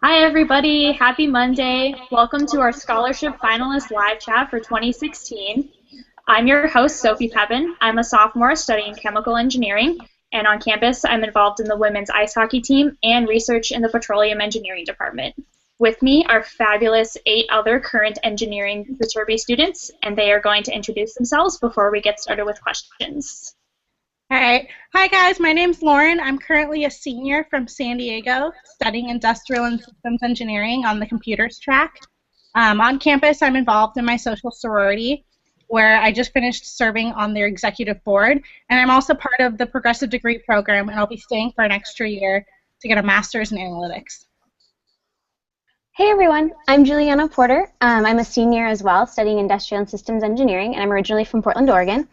Hi, everybody. Happy Monday. Welcome to our Scholarship Finalist Live Chat for 2016. I'm your host, Sophie Pevin. I'm a sophomore studying chemical engineering, and on campus, I'm involved in the women's ice hockey team and research in the petroleum engineering department. With me are fabulous 8 other current engineering Viterbi students, and they are going to introduce themselves before we get started with questions. All right. Hi, guys. My name's Lauren. I'm currently a senior from San Diego studying industrial and systems engineering on the computers track. On campus, I'm involved in my social sorority, where I just finished serving on their executive board, and I'm also part of the progressive degree program, and I'll be staying for an extra year to get a master's in analytics. Hey everyone, I'm Juliana Porter. I'm a senior as well, studying industrial and systems engineering, and I'm originally from Portland, Oregon.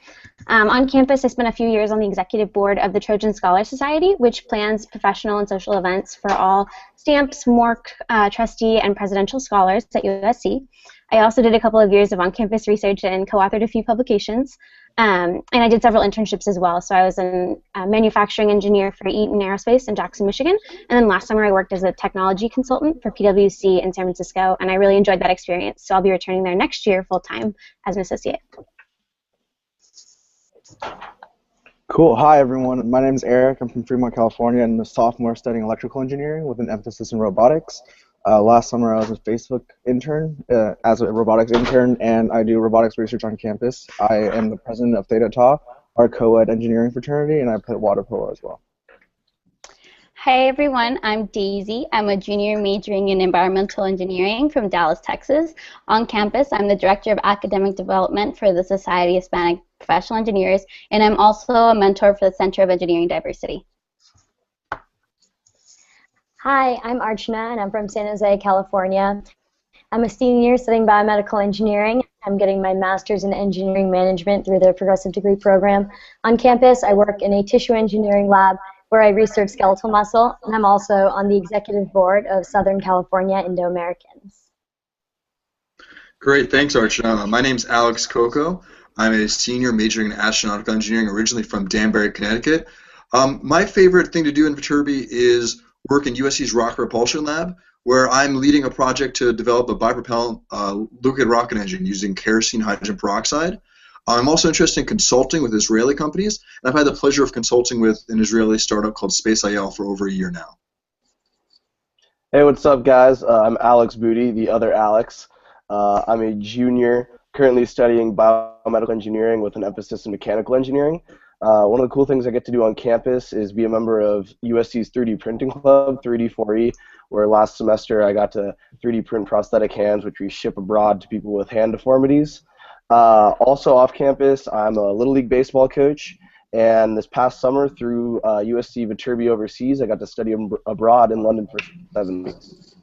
On campus, I spent a few years on the executive board of the Trojan Scholar Society, which plans professional and social events for all stamps, MORC, trustee, and presidential scholars at USC. I also did a couple of years of on-campus research and co-authored a few publications. And I did several internships as well. So I was a manufacturing engineer for Eaton Aerospace in Jackson, Michigan. And then last summer I worked as a technology consultant for PwC in San Francisco. And I really enjoyed that experience. So I'll be returning there next year full-time as an associate. Cool. Hi, everyone. My name is Eric. I'm from Fremont, California, and I'm a sophomore studying electrical engineering with an emphasis in robotics. Last summer, I was a Facebook intern, as a robotics intern, and I do robotics research on campus. I am the president of Theta Tau, our co-ed engineering fraternity, and I play water polo as well. Hi everyone, I'm Daisy. I'm a junior majoring in environmental engineering from Dallas, Texas. On campus, I'm the director of academic development for the Society of Hispanic Professional Engineers, and I'm also a mentor for the Center of Engineering Diversity. Hi, I'm Archana, and I'm from San Jose, California. I'm a senior studying biomedical engineering. I'm getting my master's in engineering management through the progressive degree program. On campus, I work in a tissue engineering lab where I research skeletal muscle, and I'm also on the executive board of Southern California Indo-Americans. Great, thanks, Archana. My name's Alex Coco. I'm a senior majoring in astronautical engineering, originally from Danbury, Connecticut. My favorite thing to do in Viterbi is work in USC's Rocket Propulsion Lab, where I'm leading a project to develop a bipropellant liquid rocket engine using kerosene hydrogen peroxide. I'm also interested in consulting with Israeli companies, and I've had the pleasure of consulting with an Israeli startup called SpaceIL for over a year now. Hey, what's up, guys? I'm Alex Booty, the other Alex. I'm a junior, currently studying biomedical engineering with an emphasis in mechanical engineering. One of the cool things I get to do on campus is be a member of USC's 3D printing club, 3D4E, where last semester I got to 3D print prosthetic hands, which we ship abroad to people with hand deformities. Also off campus, I'm a Little League baseball coach, and this past summer through USC Viterbi Overseas, I got to study abroad in London for 7 weeks.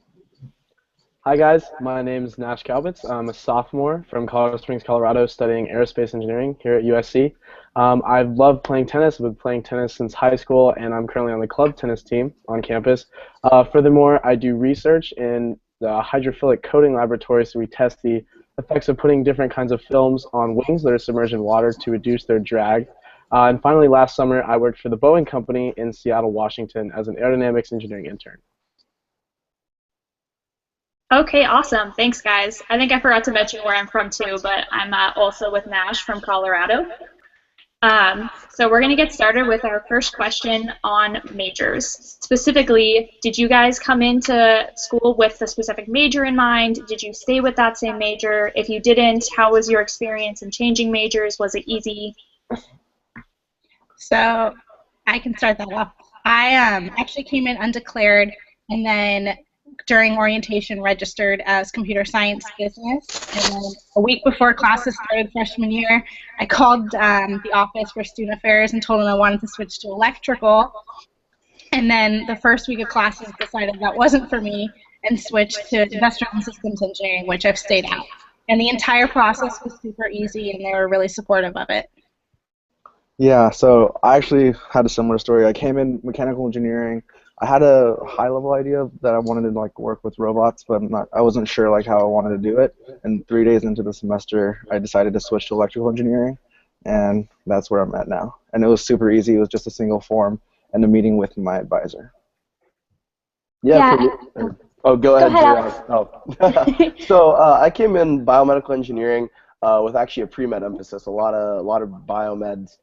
Hi guys, my name is Nash Kalbitz. I'm a sophomore from Colorado Springs, Colorado, studying aerospace engineering here at USC. I love playing tennis. I've been playing tennis since high school, and I'm currently on the club tennis team on campus. Furthermore, I do research in the hydrophilic coating laboratory, so we test the effects of putting different kinds of films on wings that are submerged in water to reduce their drag. And finally, last summer, I worked for the Boeing Company in Seattle, Washington as an aerodynamics engineering intern. Okay, awesome. Thanks, guys. I think I forgot to mention where I'm from, too, but I'm also with Nash from Colorado. So we're going to get started with our first question on majors. Specifically, did you guys come into school with a specific major in mind? Did you stay with that same major? If you didn't, how was your experience in changing majors? Was it easy? So I can start that off. I actually came in undeclared, and then during orientation registered as computer science business, and then a week before classes started freshman year, I called the office for student affairs and told them I wanted to switch to electrical, and then the first week of classes decided that wasn't for me and switched to industrial and systems engineering, which I've stayed out. And the entire process was super easy, and they were really supportive of it. Yeah, so I actually had a similar story. I came in mechanical engineering. I had a high-level idea that I wanted to work with robots, but I wasn't sure how I wanted to do it. And 3 days into the semester, I decided to switch to electrical engineering, and that's where I'm at now. And it was super easy. It was just a single form and a meeting with my advisor. Yeah. Oh, go Go ahead, ahead, Juliana. Alex. Oh. So I came in biomedical engineering with actually a pre-med emphasis. A lot of biomeds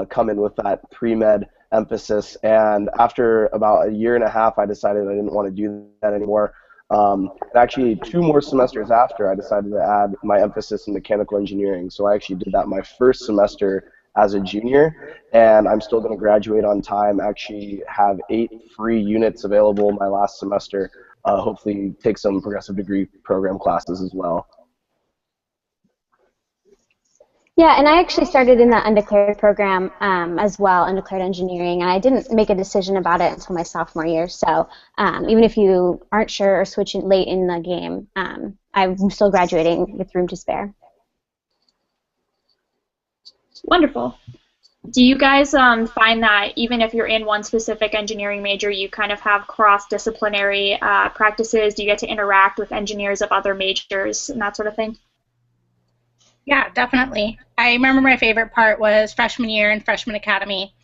come in with that pre-med emphasis, and after about a year and a half, I decided I didn't want to do that anymore. And actually, 2 more semesters after, I decided to add my emphasis in mechanical engineering. So I actually did that my first semester as a junior, and I'm still going to graduate on time. Actually, have 8 free units available my last semester. Hopefully, take some progressive degree program classes as well. Yeah, and I actually started in the undeclared program as well, undeclared engineering, and I didn't make a decision about it until my sophomore year. So even if you aren't sure or switching late in the game, I'm still graduating with room to spare. Wonderful. Do you guys find that even if you're in one specific engineering major, you kind of have cross-disciplinary practices? Do you get to interact with engineers of other majors and that sort of thing? Yeah, definitely. I remember my favorite part was freshman year and freshman academy.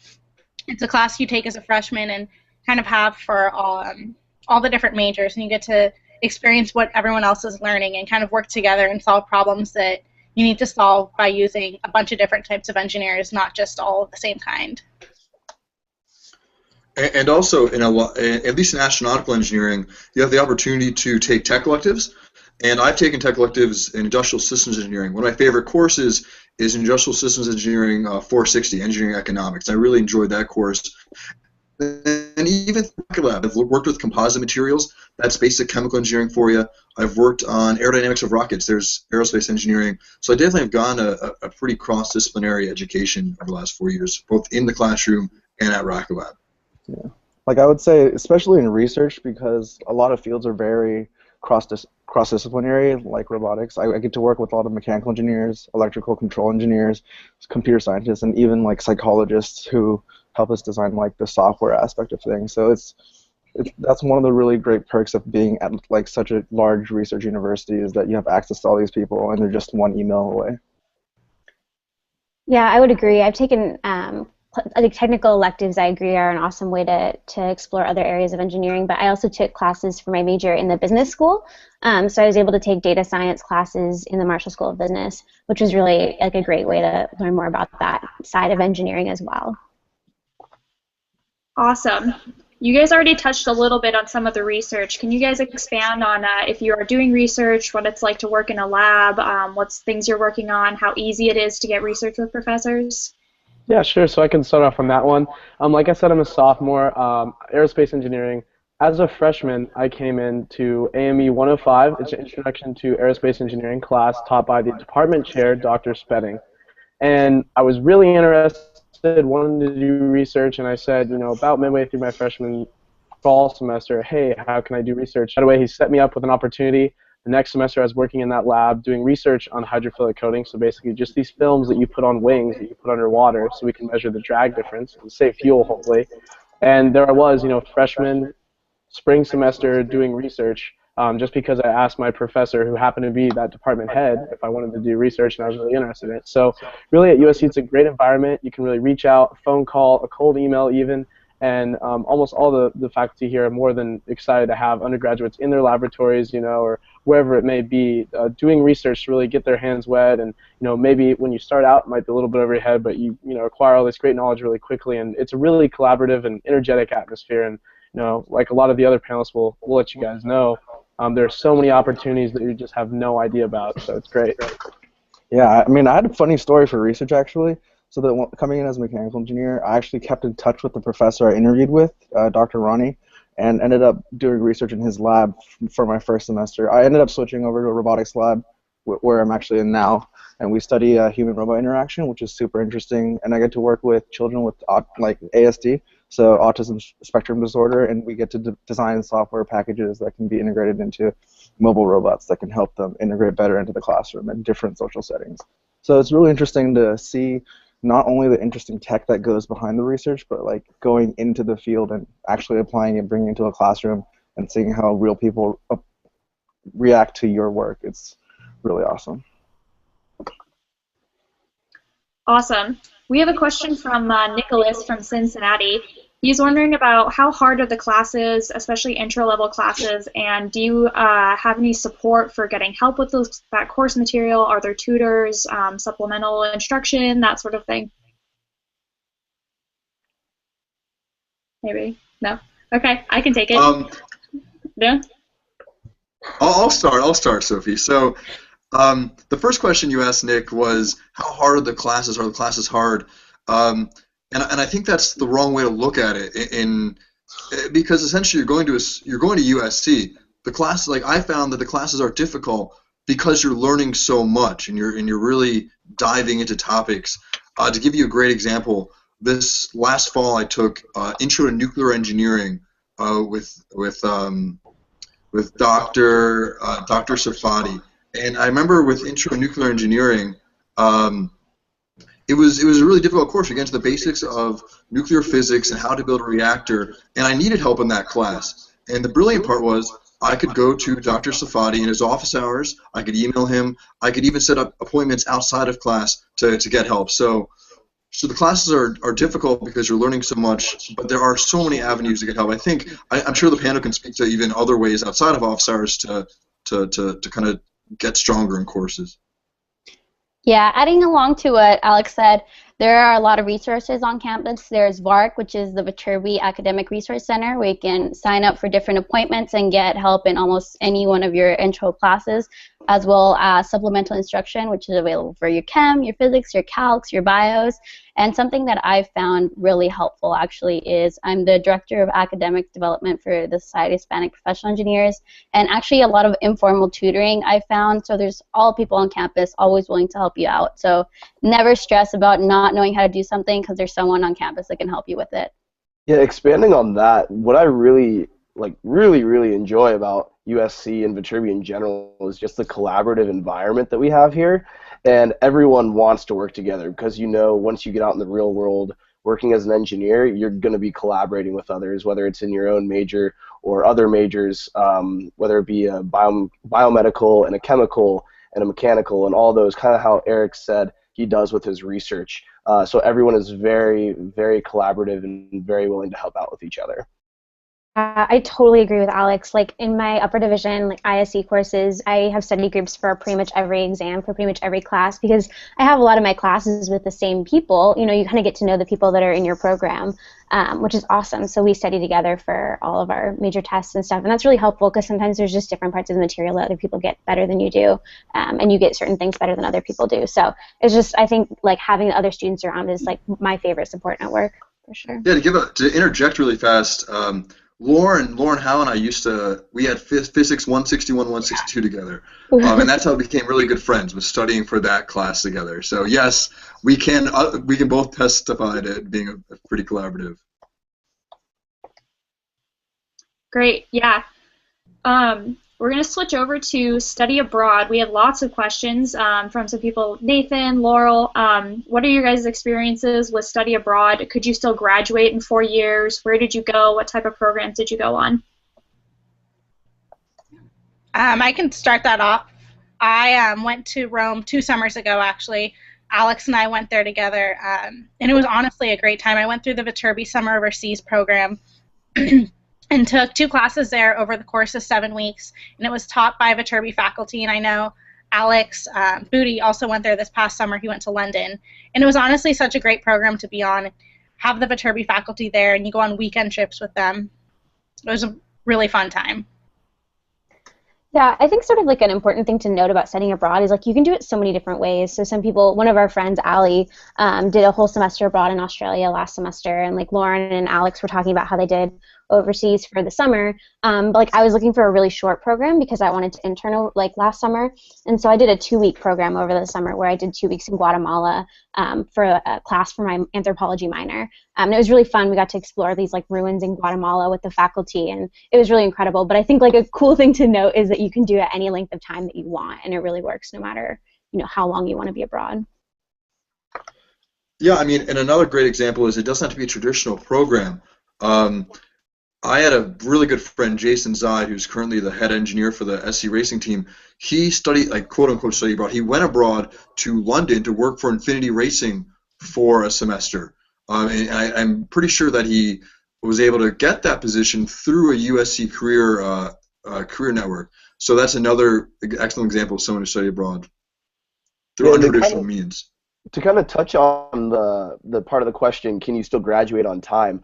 It's a class you take as a freshman and kind of have for all the different majors, and you get to experience what everyone else is learning and kind of work together and solve problems that you need to solve by using a bunch of different types of engineers, not just all of the same kind. And also, at least in astronautical engineering, you have the opportunity to take tech electives. And I've taken tech electives in industrial systems engineering. One of my favorite courses is industrial systems engineering 460, engineering economics. I really enjoyed that course. And even lab, I've worked with composite materials. That's basic chemical engineering for you. I've worked on aerodynamics of rockets. There's aerospace engineering. So I definitely have gone a pretty cross-disciplinary education over the last 4 years, both in the classroom and at Rocket Lab. Yeah. Like I would say, especially in research, because a lot of fields are very cross-disciplinary, like robotics. I get to work with a lot of mechanical engineers, electrical control engineers, computer scientists, and even like psychologists who help us design like the software aspect of things. So that's one of the really great perks of being at like such a large research university, is that you have access to all these people and they're just one email away. Yeah, I would agree. I've taken like technical electives. I agree are an awesome way to explore other areas of engineering. But I also took classes for my major in the business school, so I was able to take data science classes in the Marshall School of Business, which was really like a great way to learn more about that side of engineering as well. Awesome. You guys already touched a little bit on some of the research. Can you guys expand on if you are doing research, what it's like to work in a lab, what things you're working on, how easy it is to get research with professors? Yeah, sure. So I can start off on that one. Like I said, I'm a sophomore, aerospace engineering. As a freshman, I came into AME 105. It's an Introduction to Aerospace Engineering class taught by the department chair, Dr. Spedding. And I was really interested, wanted to do research, and I said, about midway through my freshman fall semester, hey, how can I do research? Right away, he set me up with an opportunity. The next semester, I was working in that lab doing research on hydrophilic coating, so basically just these films that you put on wings that you put underwater so we can measure the drag difference and save fuel, hopefully. And there I was, freshman, spring semester doing research just because I asked my professor, who happened to be that department head, if I wanted to do research, and I was really interested in it. So really at USC, it's a great environment. You can really reach out, a phone call, a cold email even, and almost all the faculty here are more than excited to have undergraduates in their laboratories, or wherever it may be, doing research to really get their hands wet. And maybe when you start out, it might be a little bit over your head, but you acquire all this great knowledge really quickly. And it's a really collaborative and energetic atmosphere. And like a lot of the other panelists will let you guys know, there are so many opportunities that you just have no idea about. So it's great. Yeah, I mean, I had a funny story for research actually. So that coming in as a mechanical engineer, I actually kept in touch with the professor I interviewed with, Dr. Ronnie, and ended up doing research in his lab for my first semester. I ended up switching over to a robotics lab where I'm actually in now, and we study human-robot interaction, which is super interesting, and I get to work with children with like ASD, so autism spectrum disorder, and we get to design software packages that can be integrated into mobile robots that can help them integrate better into the classroom in different social settings. So it's really interesting to see not only the interesting tech that goes behind the research, but like going into the field and actually applying it, bringing it to a classroom, and seeing how real people react to your work. It's really awesome. Awesome. We have a question from Nicholas from Cincinnati. He's wondering about how hard are the classes, especially intro-level classes, and do you have any support for getting help with that course material? Are there tutors, supplemental instruction, that sort of thing? Maybe? No? Okay, I can take it. No? I'll start, Sophie. So the first question you asked, Nick, was how hard are the classes? Are the classes hard? And I think that's the wrong way to look at it. Because essentially you're going to USC. The class, like I found that the classes are difficult because you're learning so much and you're really diving into topics. To give you a great example, this last fall I took Intro to Nuclear Engineering with Dr. Safadi. And I remember with Intro to Nuclear Engineering, it was a really difficult course. We get into the basics of nuclear physics and how to build a reactor, and I needed help in that class. And the brilliant part was I could go to Dr. Safadi in his office hours, I could email him, I could even set up appointments outside of class to get help. So the classes are difficult because you're learning so much, but there are so many avenues to get help. I'm sure the panel can speak to even other ways outside of office hours to kind of get stronger in courses. Yeah, adding along to what Alex said, there are a lot of resources on campus. There's VARC, which is the Viterbi Academic Resource Center, where you can sign up for different appointments and get help in almost any one of your intro classes, as well as supplemental instruction, which is available for your chem, your physics, your calcs, your bios. And something that I've found really helpful, actually, is I'm the Director of Academic Development for the Society of Hispanic Professional Engineers, and actually a lot of informal tutoring I found. So there's all people on campus always willing to help you out. So never stress about not knowing how to do something because there's someone on campus that can help you with it. Yeah, expanding on that, what I really enjoy about USC and Viterbi in general is just the collaborative environment that we have here, and everyone wants to work together because once you get out in the real world working as an engineer, you're going to be collaborating with others, whether it's in your own major or other majors, whether it be a biomedical and a chemical and a mechanical and all those, kind of how Eric said he does with his research. So everyone is very, very collaborative and very willing to help out with each other. I totally agree with Alex. Like in my upper division, like ISE courses, I have study groups for pretty much every exam, for pretty much every class, because I have a lot of my classes with the same people. You kind of get to know the people that are in your program, which is awesome. So we study together for all of our major tests and stuff, and that's really helpful because sometimes there's just different parts of the material that other people get better than you do, and you get certain things better than other people do. So it's just, I think, like having the other students around is like my favorite support network for sure. Yeah, to interject really fast. Lauren Howe and I we had Physics 161, 162 together, and that's how we became really good friends, was studying for that class together. So yes, we can both testify to it being a pretty collaborative. Great, yeah. We're going to switch over to study abroad. We have lots of questions from some people. Nathan, Laurel, what are your guys' experiences with study abroad? Could you still graduate in 4 years? Where did you go? What type of programs did you go on? I can start that off. I went to Rome 2 summers ago, actually. Alex and I went there together, and it was honestly a great time. I went through the Viterbi Summer Overseas program and took 2 classes there over the course of 7 weeks, and it was taught by Viterbi faculty. And I know Alex Booty also went there this past summer. He went to London, and it was honestly such a great program to be on. Have the Viterbi faculty there, and you go on weekend trips with them. It was a really fun time. Yeah, I think sort of like an important thing to note about studying abroad is like you can do it so many different ways. So some people, one of our friends, Allie, did a whole semester abroad in Australia last semester, and like Lauren and Alex were talking about how they did overseas for the summer. But like I was looking for a really short program because I wanted to intern like last summer, and so I did a 2-week program over the summer where I did 2 weeks in Guatemala for a class for my anthropology minor. And it was really fun. We got to explore these like ruins in Guatemala with the faculty, and it was really incredible. But I think like a cool thing to note is that you can do it any length of time that you want, and it really works no matter how long you want to be abroad. Yeah, I mean, and another great example is it doesn't have to be a traditional program. I had a really good friend, Jason Zide, who's currently the head engineer for the SC racing team. He studied, like, quote-unquote study abroad. He went abroad to London to work for Infinity Racing for a semester. And I'm pretty sure that he was able to get that position through a USC career network. So that's another excellent example of someone who studied abroad through untraditional means. To kind of touch on the part of the question, can you still graduate on time?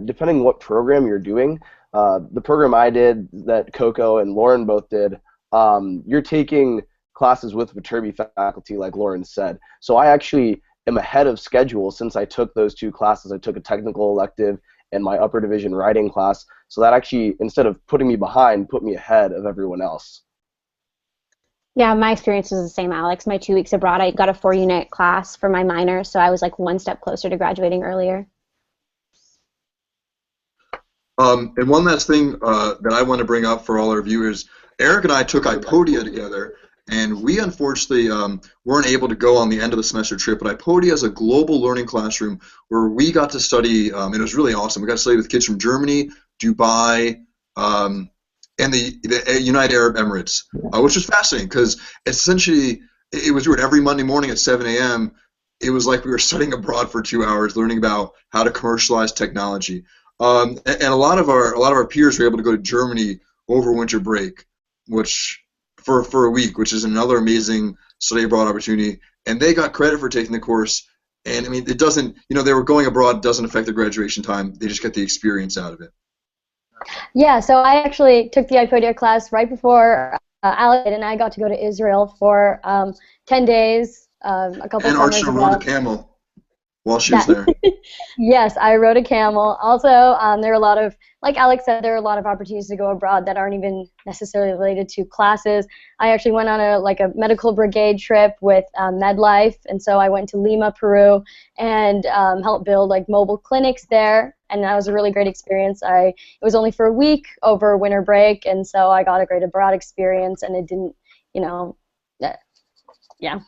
Depending what program you're doing, the program I did that Coco and Lauren both did, you're taking classes with Viterbi faculty, like Lauren said. So I actually am ahead of schedule since I took those two classes. I took a technical elective and my upper division writing class. So that actually, instead of putting me behind, put me ahead of everyone else. Yeah, my experience was the same, Alex. My 2 weeks abroad, I got a 4-unit class for my minor, so I was like one step closer to graduating earlier. And one last thing that I want to bring up for all our viewers, Eric and I took iPodia together, and we unfortunately weren't able to go on the end of the semester trip, but iPodia is a global learning classroom where we got to study, and it was really awesome. We got to study with kids from Germany, Dubai, and the United Arab Emirates, which was fascinating because essentially it was weird. Every Monday morning at 7 a.m., it was like we were studying abroad for 2 hours, learning about how to commercialize technology. And a lot of our peers were able to go to Germany over winter break, which for a week, which is another amazing study abroad opportunity. And they got credit for taking the course. And I mean, it doesn't, they were going abroad, doesn't affect their graduation time. They just get the experience out of it. Yeah, so I actually took the iPodia class right before Alex did, and I got to go to Israel for 10 days, a couple and summers Archie ago. rode a camel while she was there. Yes, I rode a camel. Also, there are a lot of, like Alex said, there are a lot of opportunities to go abroad that aren't even necessarily related to classes. I actually went on a medical brigade trip with MedLife, and so I went to Lima, Peru, and helped build mobile clinics there, and that was a really great experience. It was only for a week over winter break, and so I got a great abroad experience, and it didn't, yeah.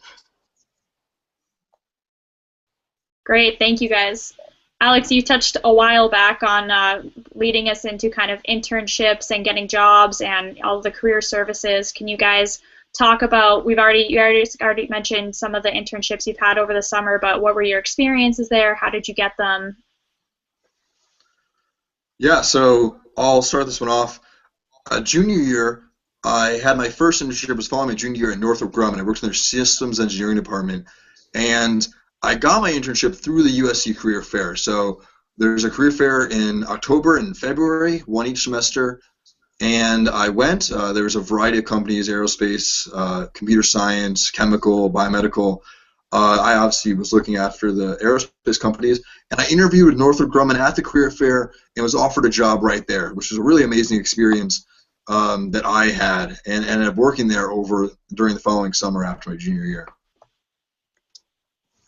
Great, thank you guys. Alex, you touched a while back on leading us into kind of internships and getting jobs and all the career services. Can you guys talk about, you already mentioned some of the internships you've had over the summer, but what were your experiences there? How did you get them? Yeah, so I'll start this one off. Junior year, I had my first internship was following my junior year at Northrop Grumman. I worked in their systems engineering department, and I got my internship through the USC Career Fair. So there's a career fair in October and February, one each semester, and I went. There was a variety of companies, aerospace, computer science, chemical, biomedical. I obviously was looking after the aerospace companies, and I interviewed with Northrop Grumman at the career fair and was offered a job right there, which was a really amazing experience that I had, and ended up working there during the following summer after my junior year.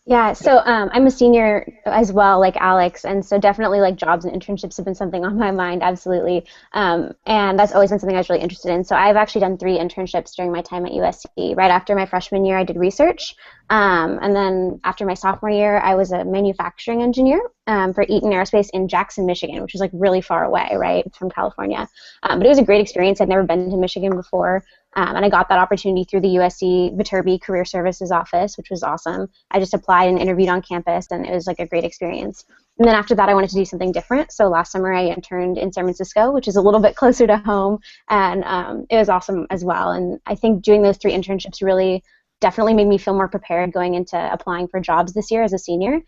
Yeah, so I'm a senior as well, like Alex, and so definitely jobs and internships have been something on my mind, absolutely, and that's always been something I was really interested in. So I've actually done 3 internships during my time at USC. Right after my freshman year, I did research, and then after my sophomore year, I was a manufacturing engineer for Eaton Aerospace in Jackson, Michigan, which is really far away, right, from California. But it was a great experience. I'd never been to Michigan before. And I got that opportunity through the USC Viterbi Career Services office, which was awesome. I just applied and interviewed on campus, and it was a great experience. And then after that, I wanted to do something different. So last summer, I interned in San Francisco, which is a little bit closer to home, and it was awesome as well. And I think doing those 3 internships really definitely made me feel more prepared going into applying for jobs this year as a senior,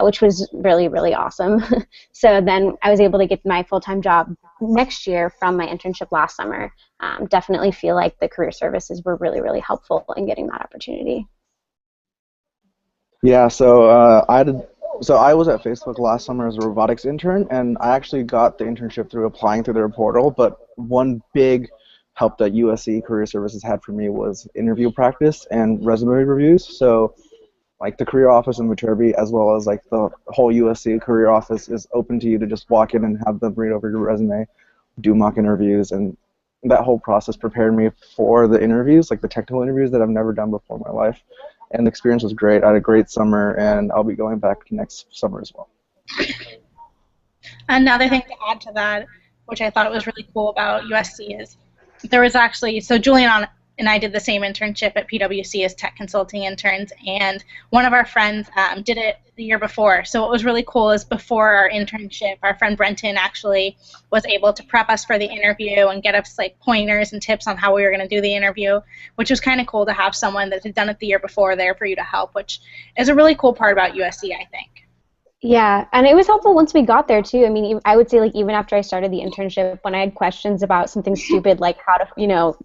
which was really, really awesome. So then I was able to get my full-time job next year from my internship last summer. Definitely feel like the career services were really, really helpful in getting that opportunity. Yeah, so I was at Facebook last summer as a robotics intern, and I actually got the internship through applying through their portal. But one big help that USC Career Services had for me was interview practice and resume reviews. So the career office in Viterbi, as well as the whole USC career office, is open to you to just walk in and have them read over your resume, do mock interviews, and that whole process prepared me for the interviews, the technical interviews that I've never done before in my life. And the experience was great. I had a great summer, and I'll be going back next summer as well. Another thing to add to that, which I thought was really cool about USC, is there was actually, so Julian and I did the same internship at PwC as tech consulting interns, and one of our friends did it the year before. So what was really cool is before our internship, our friend Brenton actually was able to prep us for the interview and get us like pointers and tips on how we were going to do the interview, which was kind of cool to have someone that had done it the year before there for you to help, which is a really cool part about USC, I think. Yeah, and it was helpful once we got there too. I mean, I would say like even after I started the internship, when I had questions about something stupid like how to,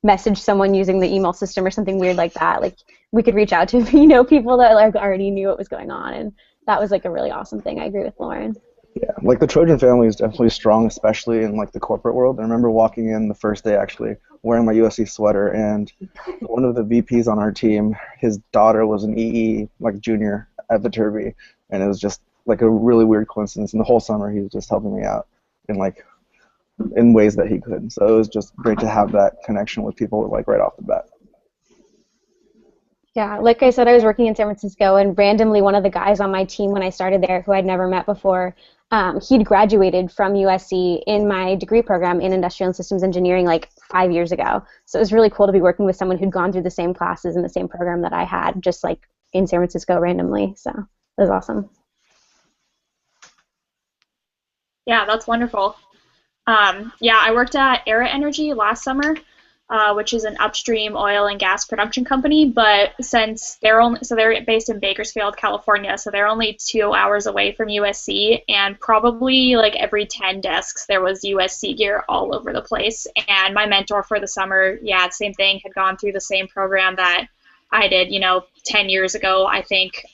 message someone using the email system or something weird like that, like we could reach out to, people that like already knew what was going on, and that was like a really awesome thing. I agree with Lauren. Yeah, like the Trojan family is definitely strong, especially in like the corporate world. I remember walking in the first day actually wearing my USC sweater, and one of the VPs on our team, his daughter was an EE, like junior at Viterbi, and it was just like a really weird coincidence. And the whole summer he was just helping me out in ways that he could. So it was just great to have that connection with people like right off the bat. Yeah, like I said, I was working in San Francisco, and randomly one of the guys on my team when I started there, who I'd never met before, he'd graduated from USC in my degree program in industrial and systems engineering like 5 years ago. So it was really cool to be working with someone who'd gone through the same classes in the same program that I had, just like in San Francisco randomly. So it was awesome. Yeah, that's wonderful. Yeah, I worked at Era Energy last summer, which is an upstream oil and gas production company. But since they're based in Bakersfield, California, so they're only 2 hours away from USC, and probably like every 10 desks there was USC gear all over the place. And my mentor for the summer, yeah, same thing, had gone through the same program that I did, 10 years ago, I think.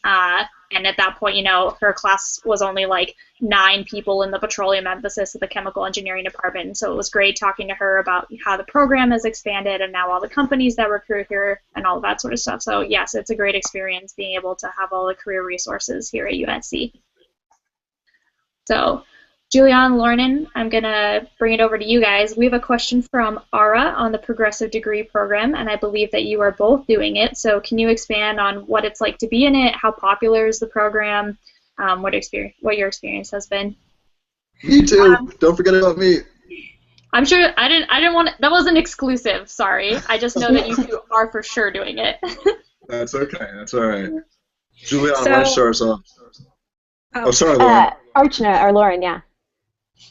And at that point, her class was only like 9 people in the petroleum emphasis of the chemical engineering department. So it was great talking to her about how the program has expanded and now all the companies that recruit here and all of that sort of stuff. So yes, it's a great experience being able to have all the career resources here at USC. So Julianne, Lauren, I'm going to bring it over to you guys. We have a question from Ara on the progressive degree program, and I believe that you are both doing it. So can you expand on what it's like to be in it? How popular is the program? What your experience has been? Me too. Don't forget about me. I'm sure I didn't want that wasn't exclusive. Sorry, I just know that you two are for sure doing it. That's okay. That's all right. Julianne, why don't you start us off? Oh, sorry, Lauren. Archana or Lauren, yeah.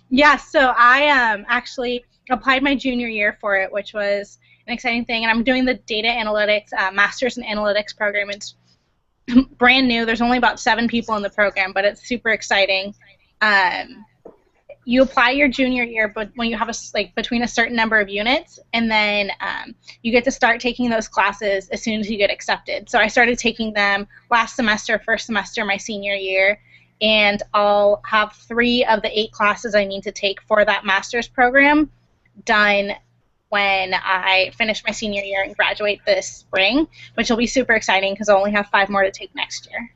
Yeah, so I actually applied my junior year for it, which was an exciting thing, and I'm doing the data analytics master's in analytics program. It's brand new. There's only about 7 people in the program, but it's super exciting. You apply your junior year, but when you have between a certain number of units, and then you get to start taking those classes as soon as you get accepted. So I started taking them last semester, first semester, my senior year, and I'll have 3 of the 8 classes I need to take for that master's program done when I finish my senior year and graduate this spring, which will be super exciting because I'll only have 5 more to take next year.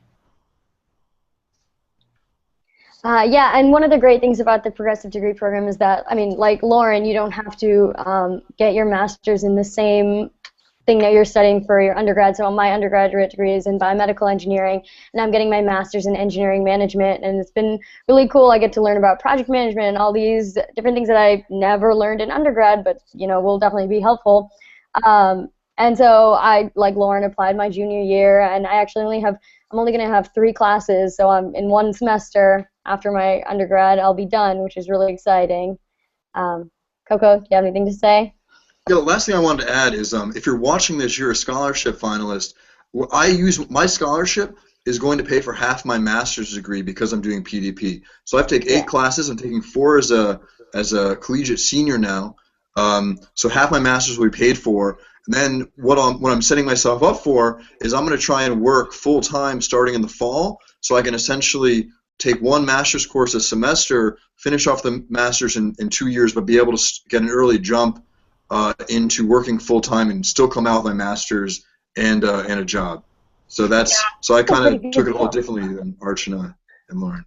Yeah, and one of the great things about the progressive degree program is that, like Lauren, you don't have to get your master's in the same thing that you're studying for your undergrad. So my undergraduate degree is in biomedical engineering, and I'm getting my master's in engineering management, and it's been really cool. I get to learn about project management and all these different things that I never learned in undergrad, but will definitely be helpful. And so I, like Lauren, applied my junior year, and I'm only going to have 3 classes, so I'm in 1 semester. After my undergrad, I'll be done, which is really exciting. Coco, do you have anything to say? Yeah, the last thing I wanted to add is if you're watching this, you're a scholarship finalist. I use my scholarship is going to pay for half my master's degree because I'm doing PDP. So I have to take 8 classes. I'm taking 4 as a collegiate senior now. So half my master's will be paid for. And then what I'm setting myself up for is I'm going to try and work full time starting in the fall, so I can essentially take 1 master's course a semester, finish off the master's in 2 years, but be able to get an early jump into working full time and still come out with my master's and a job. So so I kind of took it a little differently than Archana and Lauren.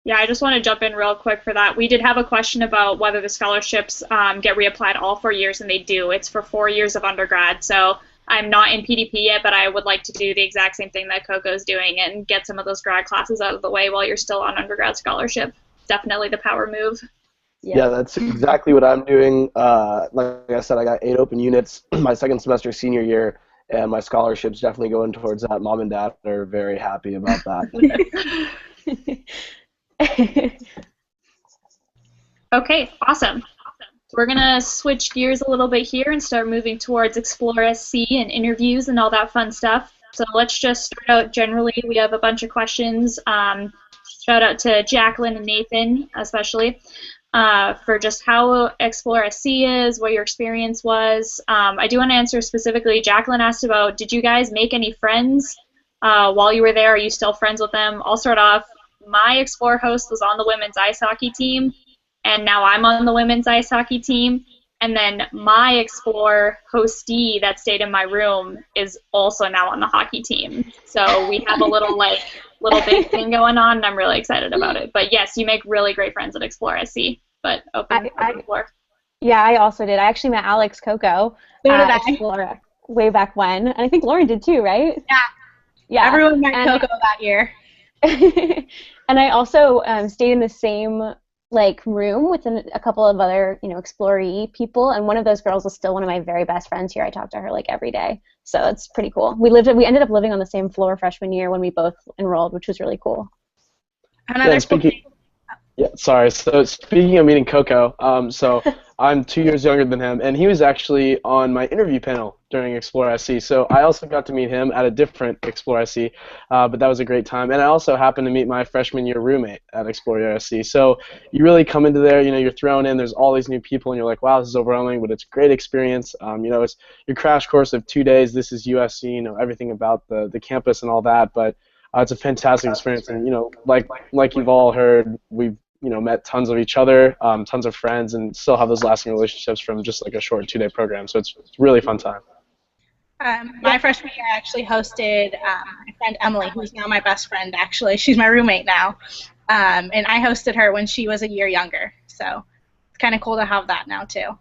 Yeah, I just want to jump in real quick for that. We did have a question about whether the scholarships get reapplied all 4 years, and they do. It's for 4 years of undergrad. So I'm not in PDP yet, but I would like to do the exact same thing that Coco's doing and get some of those grad classes out of the way while you're still on undergrad scholarship. Definitely the power move. Yeah, that's exactly what I'm doing. Like I said, I got 8 open units my second semester senior year, and my scholarship's definitely going towards that. Mom and Dad are very happy about that. Okay, awesome. We're going to switch gears a little bit here and start moving towards Explore SC and interviews and all that fun stuff. So let's just start out generally. We have a bunch of questions. Shout out to Jacqueline and Nathan, especially, for just how Explore SC is, what your experience was. I do want to answer specifically. Jacqueline asked about, did you guys make any friends while you were there? Are you still friends with them? I'll start off. My Explore host was on the women's ice hockey team, and now I'm on the women's ice hockey team. And then my Explore hostee that stayed in my room is also now on the hockey team. So we have a little big thing going on, and I'm really excited about it. But yes, you make really great friends at Explore SC. But open floor. Yeah, I also did. I actually met Alex Coco at Explore way back when, and I think Lauren did too, right? Yeah. Everyone met Coco that year. And I also stayed in the same room with a couple of other, Exploree people, and one of those girls is still one of my very best friends here. I talk to her every day, so it's pretty cool. We ended up living on the same floor freshman year when we both enrolled, which was really cool. Sorry. So speaking of meeting Coco, so I'm 2 years younger than him, and he was actually on my interview panel during Explore SC. So I also got to meet him at a different Explore SC, but that was a great time. And I also happened to meet my freshman year roommate at Explore SC. So you really come into there, you're thrown in. There's all these new people, and you're like, wow, this is overwhelming, but it's a great experience. It's your crash course of 2 days. This is USC, everything about the campus and all that, but it's a fantastic experience, and like you've all heard, we've met tons of each other, tons of friends, and still have those lasting relationships from just a short 2-day program. So it's really fun time. My freshman year, I actually hosted my friend Emily, who's now my best friend. Actually, she's my roommate now, and I hosted her when she was a year younger. So it's kind of cool to have that now too.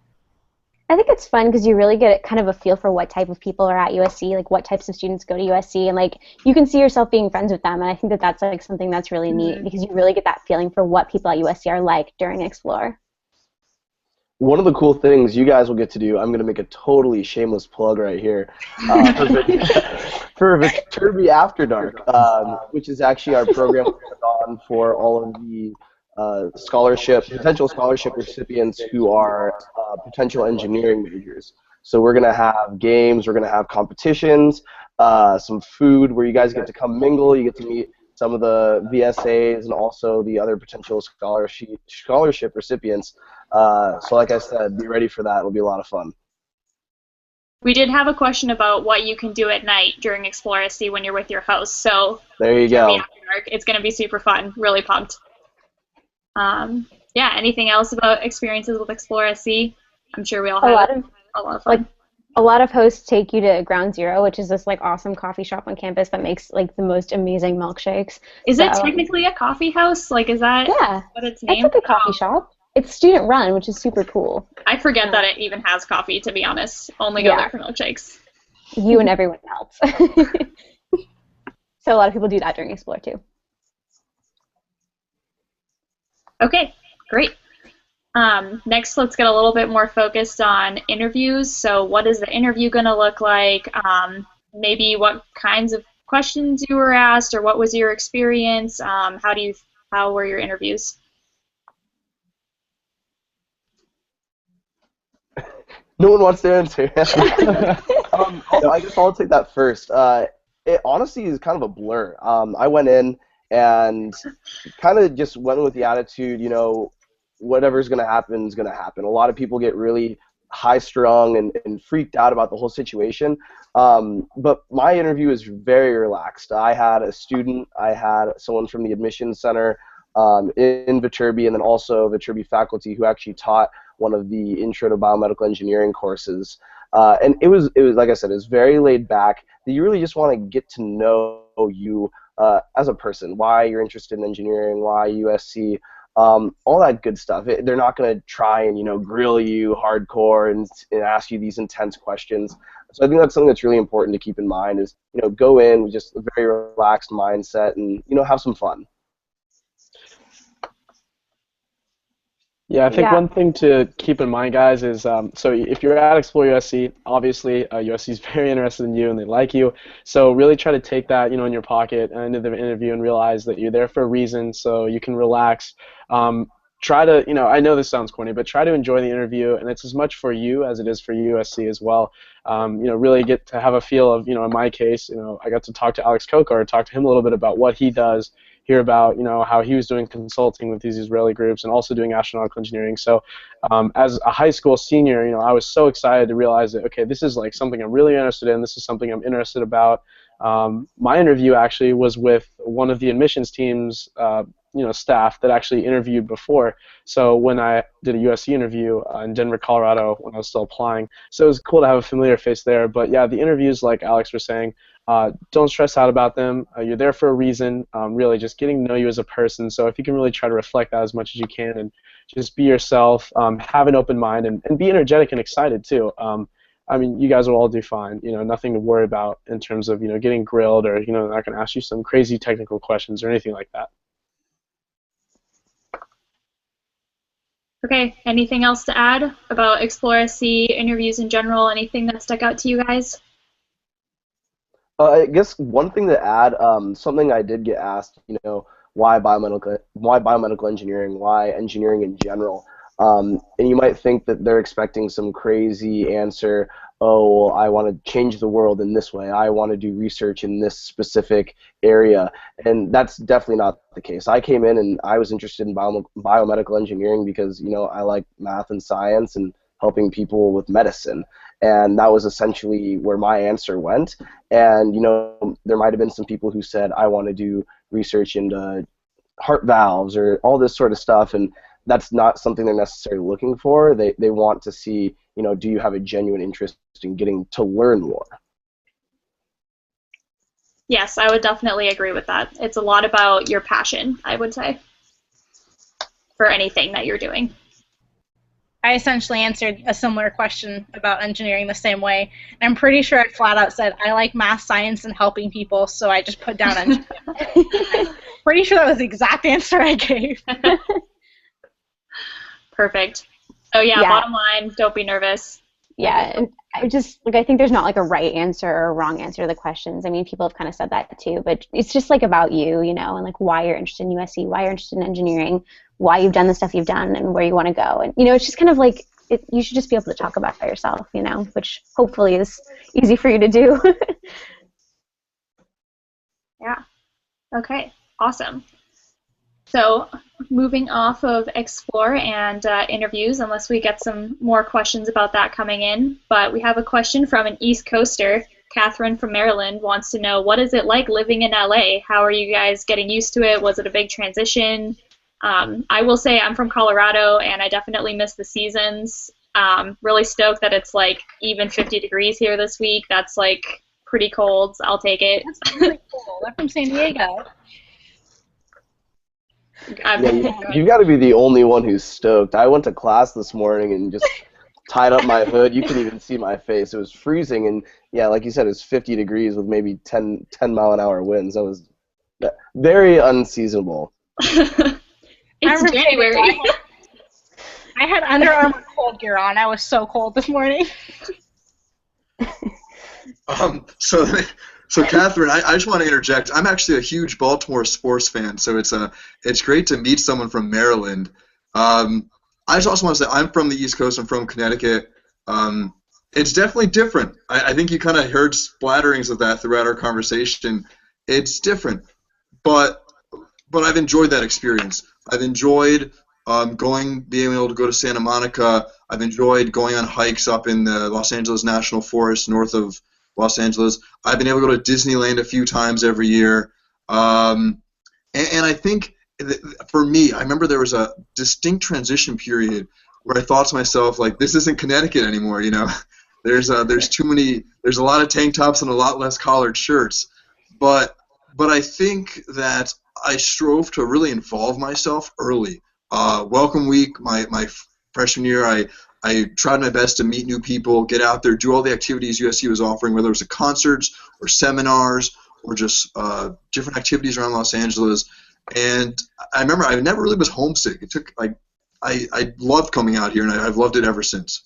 I think it's fun because you really get kind of a feel for what type of people are at USC, what types of students go to USC, and you can see yourself being friends with them. And I think that that's something that's really neat because you really get that feeling for what people at USC are like during Explore. One of the cool things you guys will get to do, I'm going to make a totally shameless plug right here, for Viterbi After Dark, which is actually our program we put on for all of the potential scholarship recipients who are potential engineering majors. So we're going to have games, we're going to have competitions, some food where you guys get to come mingle, you get to meet some of the VSAs and also the other potential scholarship recipients. So like I said, be ready for that. It'll be a lot of fun. We did have a question about what you can do at night during Explore SC when you're with your host. So there you go. It's going to be super fun. Really pumped. Yeah, anything else about experiences with Explore SC? I'm sure we all have a lot of fun. A lot of hosts take you to Ground Zero, which is this awesome coffee shop on campus that makes the most amazing milkshakes. Is it technically a coffee house? Is that what it's named? It's like a coffee shop. It's student run, which is super cool. I forget that it even has coffee, to be honest. Only go there for milkshakes. You and everyone else. So a lot of people do that during Explore too. Okay, great. Next, let's get a little bit more focused on interviews. So what is the interview going to look like? Maybe what kinds of questions you were asked, or what was your experience? How were your interviews? No one wants to answer. I guess I'll take that first. It honestly is kind of a blur. I went in and kind of just went with the attitude, whatever's going to happen is going to happen. A lot of people get really high-strung and freaked out about the whole situation. But my interview was very relaxed. I had a student, I had someone from the admissions center in Viterbi, and then also Viterbi faculty who actually taught one of the Intro to Biomedical Engineering courses. And it was like I said, it was very laid back. You really just want to get to know you as a person, why you're interested in engineering, why USC, all that good stuff. They're not going to try and grill you hardcore and ask you these intense questions. So I think that's something that's really important to keep in mind is go in with just a very relaxed mindset and have some fun. Yeah, I think one thing to keep in mind, guys, is so if you're at Explore USC, obviously USC is very interested in you and they like you. So really try to take that, in your pocket into the interview and realize that you're there for a reason, so you can relax. Try to, I know this sounds corny, but try to enjoy the interview, and it's as much for you as it is for USC as well. Really get to have a feel of, in my case, I got to talk to Alex Kokar, talk to him a little bit about what he does, hear about how he was doing consulting with these Israeli groups and also doing astronautical engineering. So as a high school senior, I was so excited to realize that, okay, this is like something I'm really interested in. This is something I'm interested about. My interview actually was with one of the admissions team's staff that actually interviewed before. So when I did a USC interview in Denver, Colorado, when I was still applying, so it was cool to have a familiar face there. But yeah, the interviews, like Alex was saying, don't stress out about them. You're there for a reason, really just getting to know you as a person. So if you can really try to reflect that as much as you can and just be yourself, have an open mind, and be energetic and excited too. I mean, you guys will all do fine. Nothing to worry about in terms of, getting grilled or, they're not going to ask you some crazy technical questions or anything like that. Okay, anything else to add about Explore SC interviews in general? Anything that stuck out to you guys? I guess one thing to add, something I did get asked, why biomedical engineering, why engineering in general, and you might think that they're expecting some crazy answer. Oh, well, I want to change the world in this way. I want to do research in this specific area, and that's definitely not the case. I came in and I was interested in biomedical engineering because I like math and science and helping people with medicine. And that was essentially where my answer went. And, there might have been some people who said, I want to do research into heart valves or all this sort of stuff. And that's not something they're necessarily looking for. They want to see, do you have a genuine interest in getting to learn more? Yes, I would definitely agree with that. It's a lot about your passion, I would say, for anything that you're doing. I essentially answered a similar question about engineering the same way. And I'm pretty sure I flat out said, I like math, science, and helping people, so I just put down engineering. I'm pretty sure that was the exact answer I gave. Perfect. So yeah, bottom line, don't be nervous. Yeah, and I think there's not like a right answer or a wrong answer to the questions. I mean, people have kind of said that too, but it's just like about you, and like why you're interested in USC, why you're interested in engineering, why you've done the stuff you've done, and where you want to go. And it's just kind of like you should just be able to talk about it yourself, which hopefully is easy for you to do. Yeah. Okay. Awesome. So moving off of Explore and interviews, unless we get some more questions about that coming in, but we have a question from an East Coaster. Catherine from Maryland wants to know, what is it like living in LA? How are you guys getting used to it? Was it a big transition? I will say I'm from Colorado, and I definitely miss the seasons. Really stoked that it's like even 50 degrees here this week. That's like pretty cold. I'll take it. That's really cool. I'm from San Diego. You've got to be the only one who's stoked. I went to class this morning and just tied up my hood. You couldn't even see my face. It was freezing, and yeah, like you said, it was 50 degrees with maybe 10 mile-an-hour winds. That was very unseasonable. It's January. I had Under Armour cold gear on. I was so cold this morning. So Catherine, I just want to interject. I'm actually a huge Baltimore sports fan, so it's great to meet someone from Maryland. I just also want to say I'm from the East Coast. I'm from Connecticut. It's definitely different. I think you kind of heard splatterings of that throughout our conversation. It's different, but I've enjoyed that experience. I've enjoyed being able to go to Santa Monica. I've enjoyed going on hikes up in the Los Angeles National Forest north of Los Angeles. I've been able to go to Disneyland a few times every year. And I think for me, I remember there was a distinct transition period where I thought to myself, like, this isn't Connecticut anymore, There's a lot of tank tops and a lot less collared shirts. But I think that I strove to really involve myself early. Welcome week, my freshman year, I tried my best to meet new people, get out there, do all the activities USC was offering, whether it was concerts or seminars or just different activities around Los Angeles. And I remember I never really was homesick. It took like I loved coming out here, and I've loved it ever since.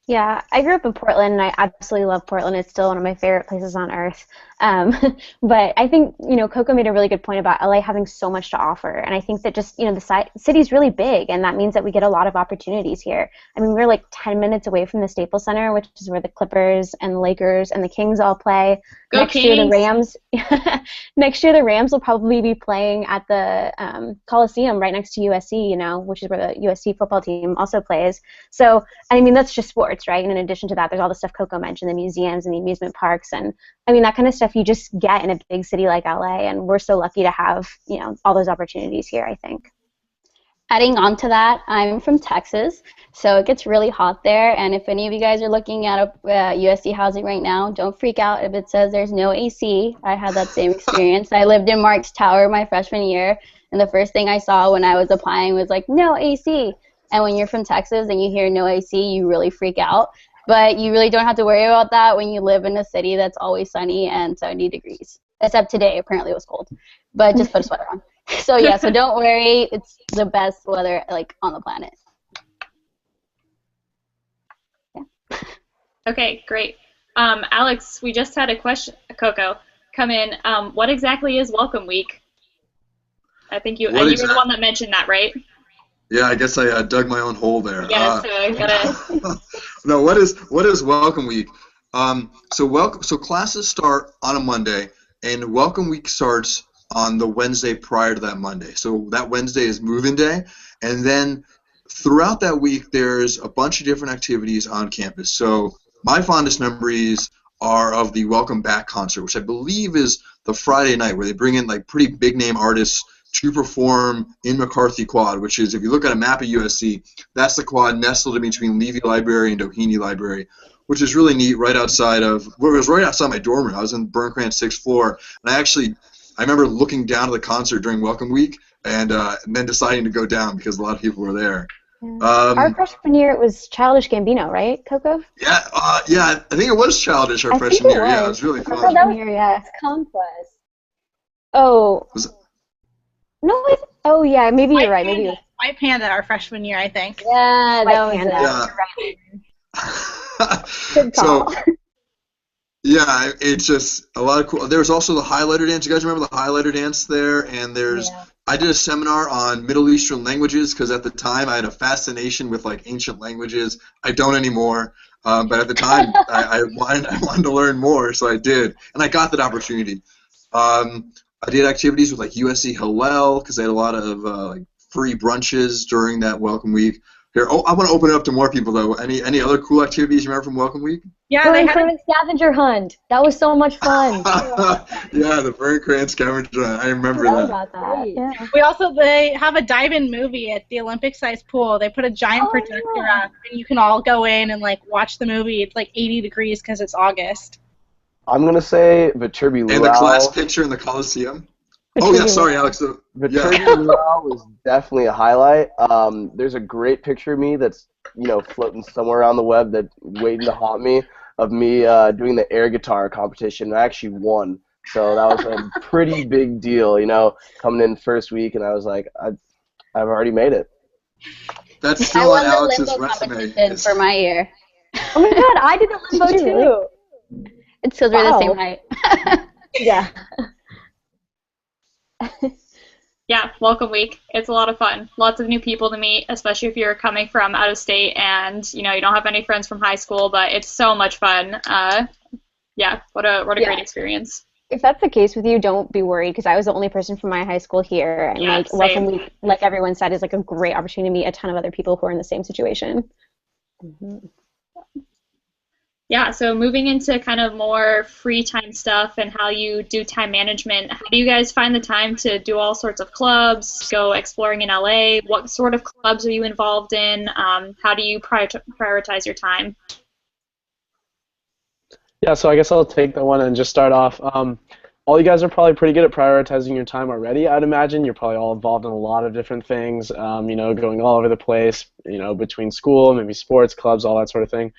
Yeah, I grew up in Portland, and I absolutely love Portland. It's still one of my favorite places on earth. But I think, Coco made a really good point about LA having so much to offer. And I think that just, the city's really big, and that means that we get a lot of opportunities here. I mean, we're like 10 minutes away from the Staples Center, which is where the Clippers and the Lakers and the Kings all play. Go Next Kings! year, the Rams. Next year, the Rams will probably be playing at the Coliseum right next to USC, which is where the USC football team also plays. So, I mean, that's just sports, right? And in addition to that, there's all the stuff Coco mentioned, the museums and the amusement parks, and I mean, that kind of stuff you just get in a big city like LA, and we're so lucky to have, all those opportunities here, I think. Adding on to that, I'm from Texas, so it gets really hot there, and if any of you guys are looking at USC housing right now, don't freak out if it says there's no AC. I had that same experience. I lived in Marks Tower my freshman year, and the first thing I saw when I was applying was like, no AC. And when you're from Texas and you hear no AC, you really freak out. But you really don't have to worry about that when you live in a city that's always sunny and 70 degrees. Except today, apparently it was cold. But just put a sweater on. So yeah, so don't worry. It's the best weather on the planet. Yeah. Okay, great. Alex, we just had a question, Coco, come in. What exactly is Welcome Week? I think you were the one that mentioned that, right? Yeah, I guess I dug my own hole there. Yeah, so I gotta. No, what is Welcome Week? So classes start on a Monday, and Welcome Week starts on the Wednesday prior to that Monday. So that Wednesday is move-in day, and then throughout that week there's a bunch of different activities on campus. So my fondest memories are of the Welcome Back concert, which I believe is the Friday night, where they bring in like pretty big name artists to perform in McCarthy Quad, which is, if you look at a map of USC, that's the quad nestled in between Levy Library and Doheny Library, which is really neat, right outside of, well, it was right outside my dorm room. I was in Burncrantz 6th floor, and I remember looking down to the concert during Welcome Week and then deciding to go down because a lot of people were there. Our freshman year, it was Childish Gambino, right, Coco? Yeah, I think it was Childish our freshman year. Yeah, it was really fun. That was Conquest. Oh. Was it? No, oh yeah, maybe you're right. Maybe it was White Panda our freshman year, I think. Yeah, that was Panda. Good call. So, yeah, it's just a lot of cool. There's also the highlighter dance. You guys remember the highlighter dance there? And I did a seminar on Middle Eastern languages because at the time I had a fascination with like ancient languages. I don't anymore, but at the time I wanted to learn more, so I did, and I got that opportunity. I did activities with like USC Hillel because they had a lot of like free brunches during that Welcome Week. Here, I want to open it up to more people though. Any other cool activities you remember from Welcome Week? Yeah, they had a scavenger hunt. That was so much fun. Yeah, the Burncrantz scavenger hunt. I remember that. About that. Yeah. They have a dive-in movie at the Olympic-sized pool. They put a giant projector up, and you can all go in and like watch the movie. It's like 80 degrees because it's August. I'm going to say Viterbi Life. And the class picture in the Coliseum. Oh, yeah, sorry, Alex. Viterbi Life was definitely a highlight. There's a great picture of me that's, floating somewhere around the web that's waiting to haunt me, of me doing the air guitar competition. I actually won. So that was a pretty big deal, coming in first week, and I was like, I've already made it. That's still on I won Alex's the limbo resume. competition for my year. Oh my god, I did the limbo too. It's because we're the same height. Yeah. Yeah, Welcome Week. It's a lot of fun. Lots of new people to meet, especially if you're coming from out of state and you don't have any friends from high school. But it's so much fun. Yeah, what a great experience. If that's the case with you, don't be worried, because I was the only person from my high school here, and Welcome Week, like everyone said, is like a great opportunity to meet a ton of other people who are in the same situation. Mm-hmm. Yeah, so moving into kind of more free time stuff and how you do time management, how do you guys find the time to do all sorts of clubs, go exploring in LA? What sort of clubs are you involved in? How do you prioritize your time? Yeah, so I guess I'll take that one and just start off. All you guys are probably pretty good at prioritizing your time already, I'd imagine. You're probably all involved in a lot of different things, going all over the place, between school, maybe sports, clubs, all that sort of thing.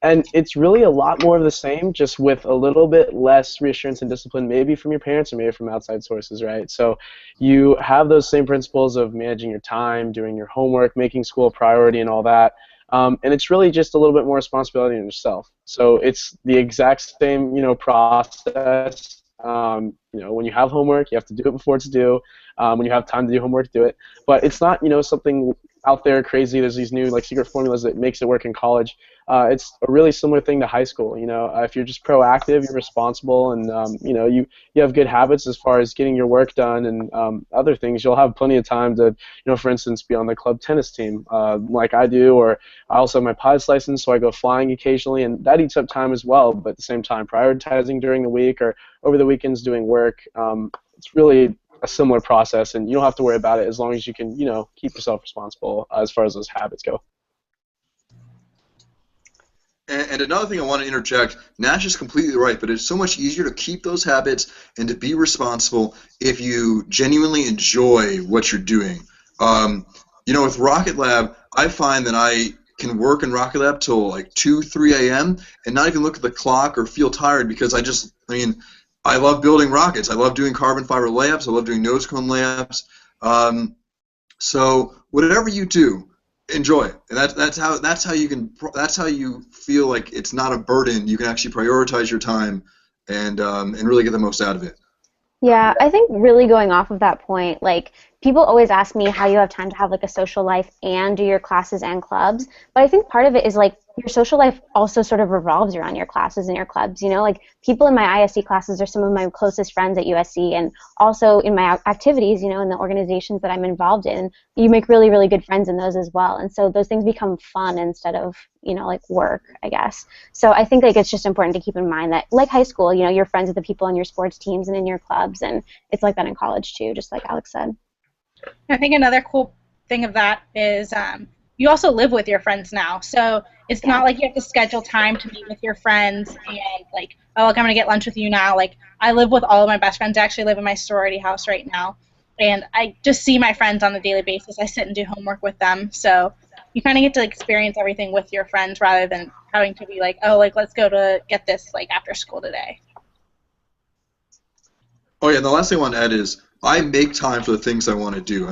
And it's really a lot more of the same, just with a little bit less reassurance and discipline, maybe from your parents or maybe from outside sources, right? So you have those same principles of managing your time, doing your homework, making school a priority and all that. And it's really just a little bit more responsibility on yourself. So it's the exact same, process. When you have homework, you have to do it before it's due. When you have time to do homework, do it. But it's not, something out there crazy. There's these new secret formulas that makes it work in college. It's a really similar thing to high school. If you're just proactive, you're responsible, and you have good habits as far as getting your work done and other things, you'll have plenty of time to, for instance, be on the club tennis team like I do, or I also have my pilot's license, so I go flying occasionally, and that eats up time as well. But at the same time, prioritizing during the week or over the weekends doing work, it's really a similar process, and you don't have to worry about it as long as you can, keep yourself responsible as far as those habits go. And another thing I want to interject, Nash is completely right, but it's so much easier to keep those habits and to be responsible if you genuinely enjoy what you're doing. With Rocket Lab, I find that I can work in Rocket Lab till like 2, 3 a.m. and not even look at the clock or feel tired because I love building rockets. I love doing carbon fiber layups. I love doing nose cone layups. So whatever you do, enjoy it. And that's how you feel like it's not a burden. You can actually prioritize your time and really get the most out of it. Yeah, I think really going off of that point, people always ask me how you have time to have a social life and do your classes and clubs, but I think part of it is your social life also sort of revolves around your classes and your clubs. People in my ISC classes are some of my closest friends at USC, and also in my activities, in the organizations that I'm involved in, you make really, really good friends in those as well. And so those things become fun instead of, work, I guess. So I think it's just important to keep in mind that, like high school, you're friends with the people on your sports teams and in your clubs, and it's like that in college too, just like Alex said. I think another cool thing of that is you also live with your friends now, so it's not like you have to schedule time to meet with your friends and I'm going to get lunch with you now. I live with all of my best friends. I actually live in my sorority house right now, and I just see my friends on a daily basis. I sit and do homework with them, so you kind of get to experience everything with your friends rather than having to be let's go to get this after school today. Oh yeah, and the last thing I want to add is I make time for the things I want to do.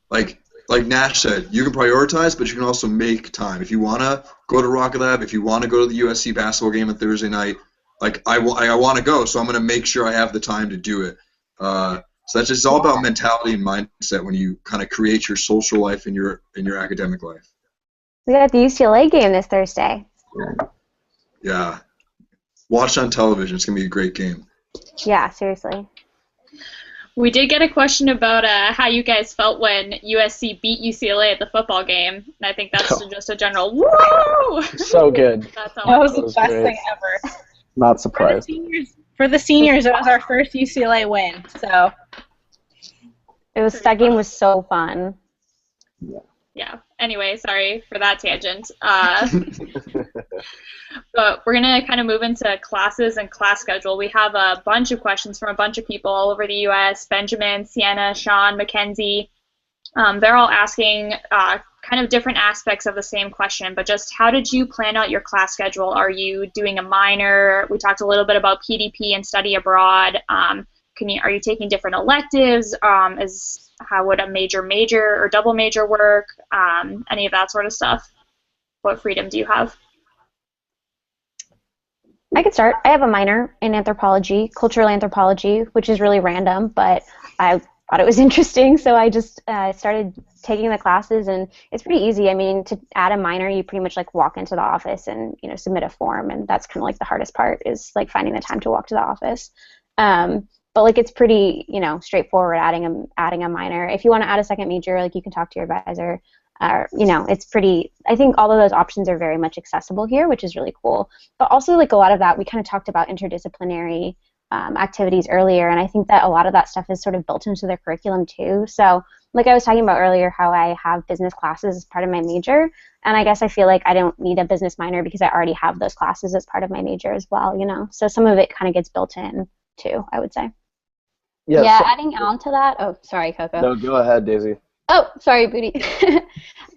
Like Nash said, you can prioritize, but you can also make time. If you want to go to Rocket Lab, if you want to go to the USC basketball game on Thursday night, I want to go, so I'm going to make sure I have the time to do it. So that's just all about mentality and mindset when you kind of create your social life and your academic life. We got the UCLA game this Thursday. Yeah. Watch on television. It's going to be a great game. Yeah, seriously. We did get a question about how you guys felt when USC beat UCLA at the football game, and I think that's just a general woo! So good. That was the best thing ever. Not surprised. For the seniors, it was our first UCLA win, so. That game was so fun. Yeah. Anyway, sorry for that tangent. But we're going to kind of move into classes and class schedule. We have a bunch of questions from a bunch of people all over the U.S. Benjamin, Sienna, Sean, Mackenzie. They're all asking kind of different aspects of the same question, but just how did you plan out your class schedule? Are you doing a minor? We talked a little bit about PDP and study abroad. Are you taking different electives? How would a major or double major work? Any of that sort of stuff. What freedom do you have? I could start. I have a minor in anthropology, cultural anthropology, which is really random, but I thought it was interesting, so I just started taking the classes, and it's pretty easy. I mean, to add a minor, you pretty much walk into the office and submit a form, and that's kind of the hardest part is finding the time to walk to the office. But it's pretty straightforward adding a minor. If you want to add a second major, you can talk to your advisor. It's pretty. I think all of those options are very much accessible here, which is really cool. But also a lot of that, we kind of talked about interdisciplinary activities earlier, and I think that a lot of that stuff is sort of built into their curriculum too. So I was talking about earlier how I have business classes as part of my major, and I guess I feel like I don't need a business minor because I already have those classes as part of my major as well. So some of it kind of gets built in too, I would say. Yeah, adding on to that. Oh, sorry, Coco. No, go ahead, Daisy. Oh, sorry, Booty.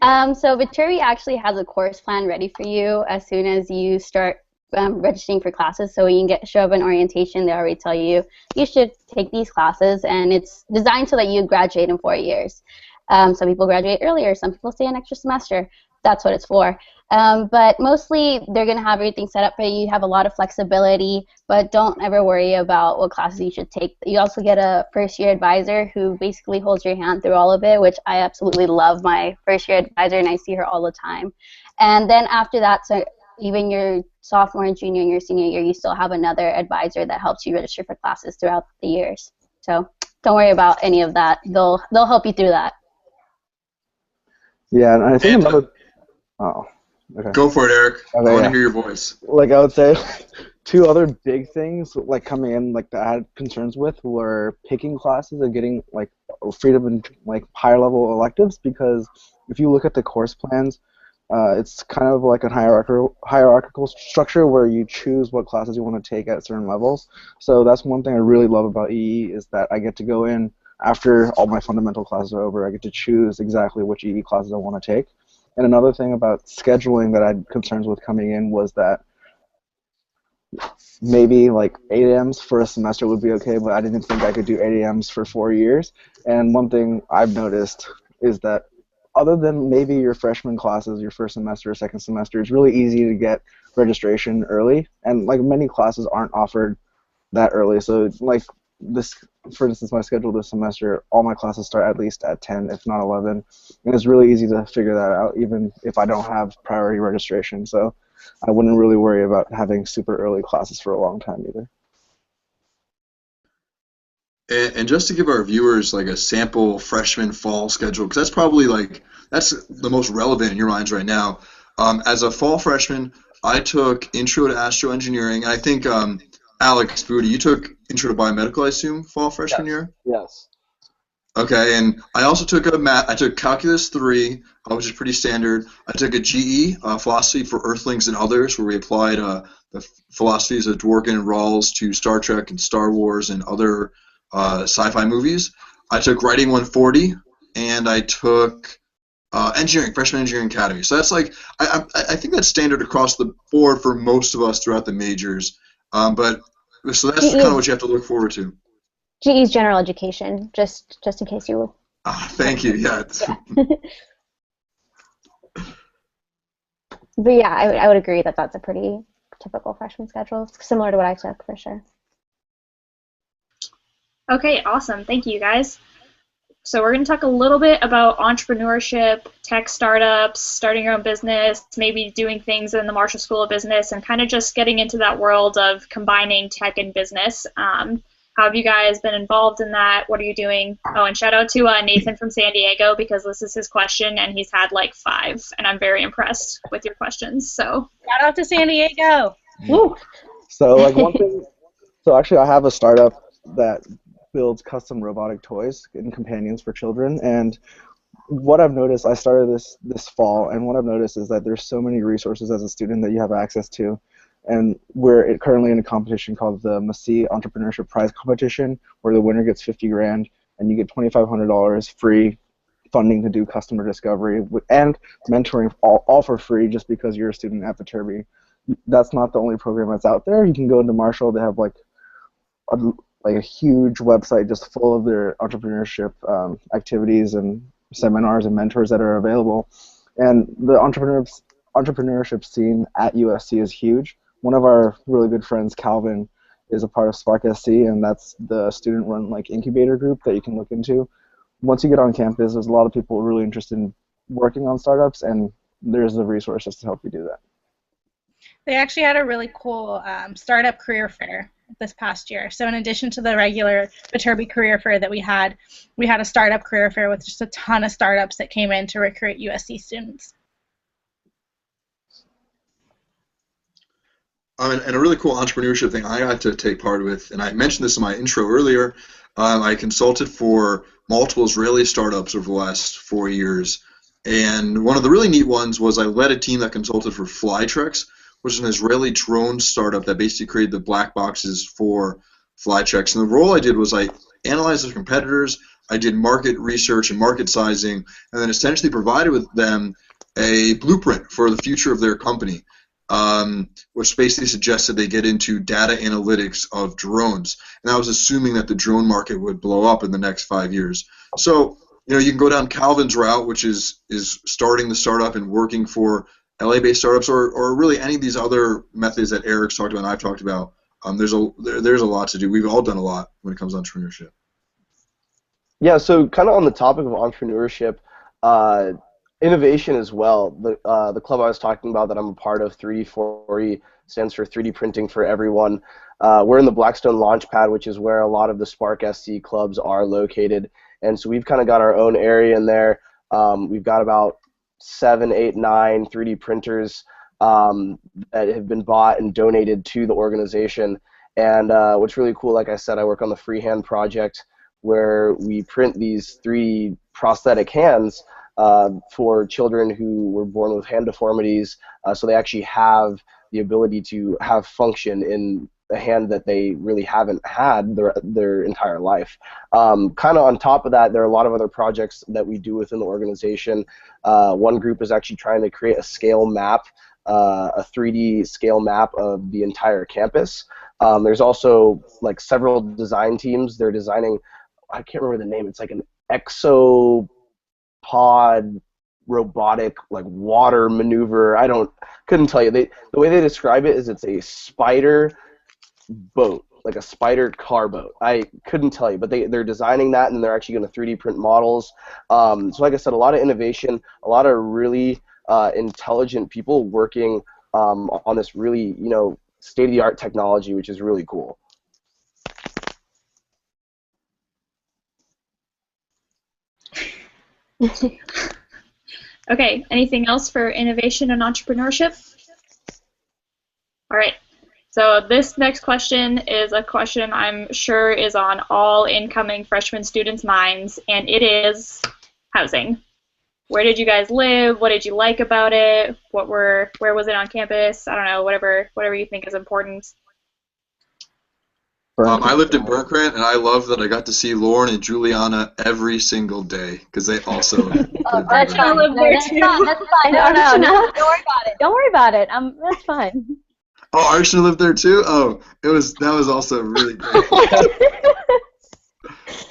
So Viterbi actually has a course plan ready for you as soon as you start registering for classes. So when you show up in orientation, they already tell you you should take these classes, and it's designed so that you graduate in 4 years. Some people graduate earlier, some people stay an extra semester. That's what it's for. But mostly they're going to have everything set up for you. You have a lot of flexibility, but don't ever worry about what classes you should take. You also get a first-year advisor who basically holds your hand through all of it, which I absolutely love my first-year advisor, and I see her all the time. And then after that, so even your sophomore and junior and your senior year, you still have another advisor that helps you register for classes throughout the years. So don't worry about any of that. They'll help you through that. Yeah, and I think another. Oh, okay. Go for it, Eric. Okay, I want to hear your voice. Like I would say, two other big things like coming in like that I had concerns with were picking classes and getting like freedom and like higher level electives, because if you look at the course plans, it's kind of like a hierarchical structure where you choose what classes you want to take at certain levels. So that's one thing I really love about EE is that I get to go in after all my fundamental classes are over. I get to choose exactly which EE classes I want to take. And another thing about scheduling that I had concerns with coming in was that maybe like 8 a.m.s for a semester would be okay, but I didn't think I could do 8 a.m.s for 4 years. And one thing I've noticed is that other than maybe your freshman classes, your first semester or second semester, it's really easy to get registration early. And like many classes aren't offered that early. So like this, for instance, my schedule this semester, all my classes start at least at 10, if not 11. And it's really easy to figure that out, even if I don't have priority registration. So I wouldn't really worry about having super early classes for a long time either. And just to give our viewers like a sample freshman fall schedule, because that's probably like, that's the most relevant in your minds right now. As a fall freshman, I took Intro to Astroengineering. I think Alex Booty, you took Intro to Biomedical, I assume, fall freshman year? Yes. Okay, and I also took I took Calculus 3, which is pretty standard. I took a GE, Philosophy for Earthlings and Others, where we applied the philosophies of Dworkin and Rawls to Star Trek and Star Wars and other sci-fi movies. I took Writing 140, and I took Engineering, Freshman Engineering Academy. So that's like, I think that's standard across the board for most of us throughout the majors. But so that's kind of what you have to look forward to. GE's general education, just in case you will. Thank you. Yeah. But yeah, I would agree that that's a pretty typical freshman schedule. It's similar to what I took, for sure. Okay, awesome. Thank you, guys. So we're going to talk a little bit about entrepreneurship, tech startups, starting your own business, maybe doing things in the Marshall School of Business, and kind of just getting into that world of combining tech and business. How have you guys been involved in that? What are you doing? Oh, and shout out to Nathan from San Diego, because this is his question, and he's had like 5, and I'm very impressed with your questions. So shout out to San Diego. Woo. So like one thing, so actually I have a startup that builds custom robotic toys and companions for children, and what I've noticed, I started this fall, and what I've noticed is that there's so many resources as a student that you have access to. And we're currently in a competition called the Massey Entrepreneurship Prize Competition, where the winner gets $50,000 and you get $2,500 free funding to do customer discovery and mentoring, all for free, just because you're a student at Viterbi. That's not the only program that's out there. You can go into Marshall. They have like a huge website just full of their entrepreneurship activities and seminars and mentors that are available. And the entrepreneurship scene at USC is huge. One of our really good friends, Calvin, is a part of Spark SC, and that's the student-run like incubator group that you can look into. Once you get on campus, there's a lot of people really interested in working on startups, and there's the resources to help you do that. They actually had a really cool startup career fair this past year. So in addition to the regular Viterbi career fair that we had a startup career fair with just a ton of startups that came in to recruit USC students. And a really cool entrepreneurship thing I got to take part with, and I mentioned this in my intro earlier, I consulted for multiple Israeli startups over the last 4 years. And one of the really neat ones was I led a team that consulted for Flytrex, which is an Israeli drone startup that basically created the black boxes for Flytrex. And the role I did was I analyzed their competitors, I did market research and market sizing, and then essentially provided with them a blueprint for the future of their company, which basically suggested they get into data analytics of drones. And I was assuming that the drone market would blow up in the next 5 years. So, you can go down Calvin's route, which is starting the startup and working for LA-based startups, or really any of these other methods that Eric's talked about and I've talked about. There's a lot to do. We've all done a lot when it comes to entrepreneurship. Yeah, so kind of on the topic of entrepreneurship, innovation as well. The club I was talking about that I'm a part of, 3D4E, stands for 3D Printing for Everyone. We're in the Blackstone Launchpad, which is where a lot of the Spark SC clubs are located. And so we've kind of got our own area in there. We've got about 7, 8, 9 3D printers that have been bought and donated to the organization. And what's really cool, like I said, I work on the Freehand project where we print these 3D prosthetic hands for children who were born with hand deformities, so they actually have the ability to have function in a hand that they really haven't had their entire life. Kind of on top of that, there are a lot of other projects that we do within the organization. One group is actually trying to create a scale map, a 3D scale map of the entire campus. There's also like several design teams. They're designing, I can't remember the name, it's like an exopod robotic like water maneuver. Couldn't tell you. The way they describe it is it's a spider boat, like a spider car boat. I couldn't tell you, but they're designing that, and they're actually going to 3D print models. So like I said, a lot of innovation, a lot of really intelligent people working on this really, state-of-the-art technology, which is really cool. Okay, anything else for innovation and entrepreneurship? All right, so this next question is a question I'm sure is on all incoming freshman students' minds, and it is housing. Where did you guys live? What did you like about it? Where was it on campus? I don't know, whatever you think is important. I lived in Burncrant, and I love that I got to see Lauren and Juliana every single day because they also. That's fine. That's fine. No, don't worry about it. Don't worry about it. That's fine. Oh, Archana lived there too. Oh, that was also really great.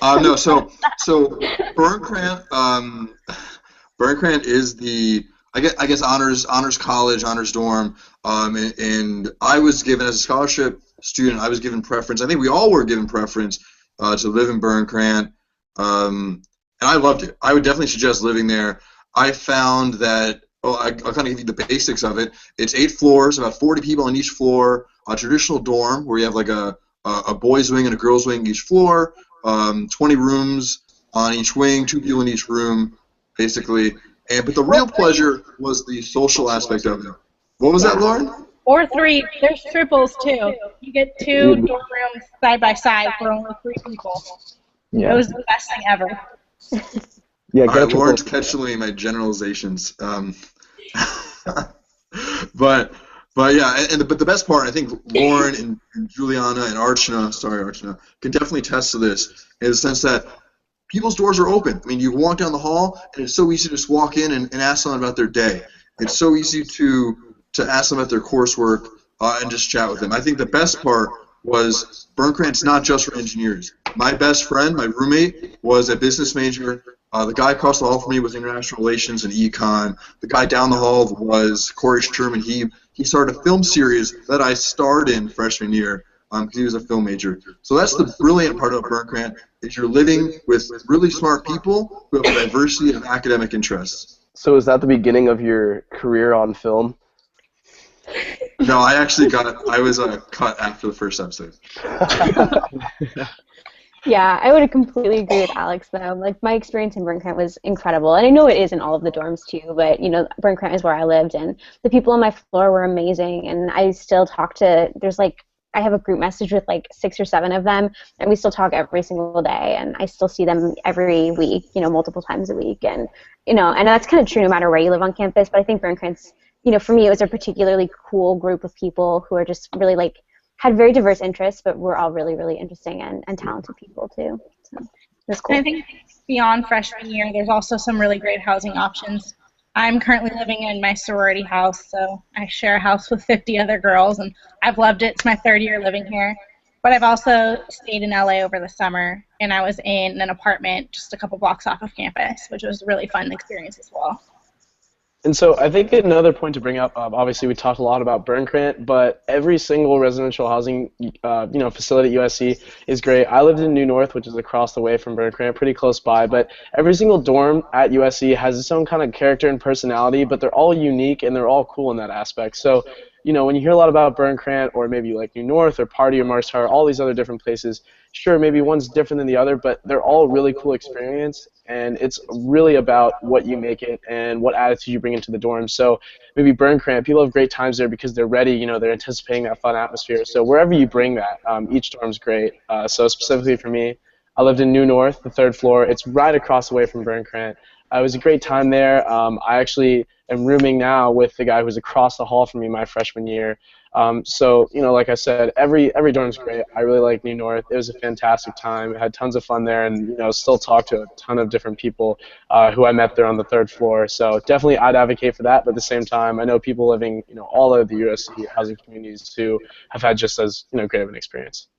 No, so Burncrant. Burncrant is the I guess honors college, honors dorm, and I was given as a scholarship student. I was given preference. I think we all were given preference to live in Burncrant, and I loved it. I would definitely suggest living there. I found that. I'll kind of give you the basics of it. It's 8 floors, about 40 people on each floor. A traditional dorm where you have like a boys' wing and a girls' wing each floor. 20 rooms on each wing, 2 people in each room, basically. But the real pleasure was the social aspect of it. What was that, Lauren? Or 3. There's triples too. You get 2 dorm rooms side by side for only 3 people. Yeah. It was the best thing ever. Yeah, all right, Lauren's catching my generalizations. But yeah, but the best part, I think Lauren and Juliana and Archana, can definitely attest to this, in the sense that people's doors are open. I mean, you walk down the hall, and it's so easy to just walk in and ask someone about their day. It's so easy to ask them about their coursework and just chat with them. I think the best part was Burncrant's not just for engineers. My best friend, my roommate, was a business major. The guy across the hall from me was international relations and econ. The guy down the hall was Corey Sherman. He started a film series that I starred in freshman year because he was a film major. So that's the brilliant part of Burncrant, is you're living with really smart people who have a diversity of academic interests. So is that the beginning of your career on film? No, I was cut after the first episode. Yeah, I would completely agree with Alex, though. Like, my experience in Burncrant was incredible, and I know it is in all of the dorms, too, but, Burncrant is where I lived, and the people on my floor were amazing, and I still talk to, I have a group message with, 6 or 7 of them, and we still talk every single day, and I still see them every week, multiple times a week, and, and that's kind of true no matter where you live on campus, but I think Burncrant's, for me, it was a particularly cool group of people who are just really, had very diverse interests, but we're all really, really interesting and talented people, too. So it was cool. I think beyond freshman year, there's also some really great housing options. I'm currently living in my sorority house, so I share a house with 50 other girls, and I've loved it. It's my third year living here. But I've also stayed in LA over the summer, and I was in an apartment just a couple blocks off of campus, which was a really fun experience as well. And so I think another point to bring up, obviously we talked a lot about Burncrant, but every single residential housing facility at USC is great. I lived in New North, which is across the way from Burncrant, pretty close by, but every single dorm at USC has its own kind of character and personality, but they're all unique and they're all cool in that aspect. So, you know, when you hear a lot about Burncrant or maybe like New North or Pardee or Mars Tower, all these other different places, sure, maybe one's different than the other, but they're all really cool experience, and it's really about what you make it and what attitude you bring into the dorm. So maybe Burncrant, people have great times there because they're ready, you know, they're anticipating that fun atmosphere. So wherever you bring that, each dorm's great. So specifically for me, I lived in New North, the third floor. It's right across the way from Burncrant. It was a great time there. I actually am rooming now with the guy who's across the hall from me my freshman year. So, you know, like I said, every dorm's great. I really like New North. It was a fantastic time. I had tons of fun there, and, you know, still talk to a ton of different people who I met there on the third floor. So definitely I'd advocate for that, but at the same time, I know people living, you know, all over the USC housing communities who have had just as, you know, great of an experience.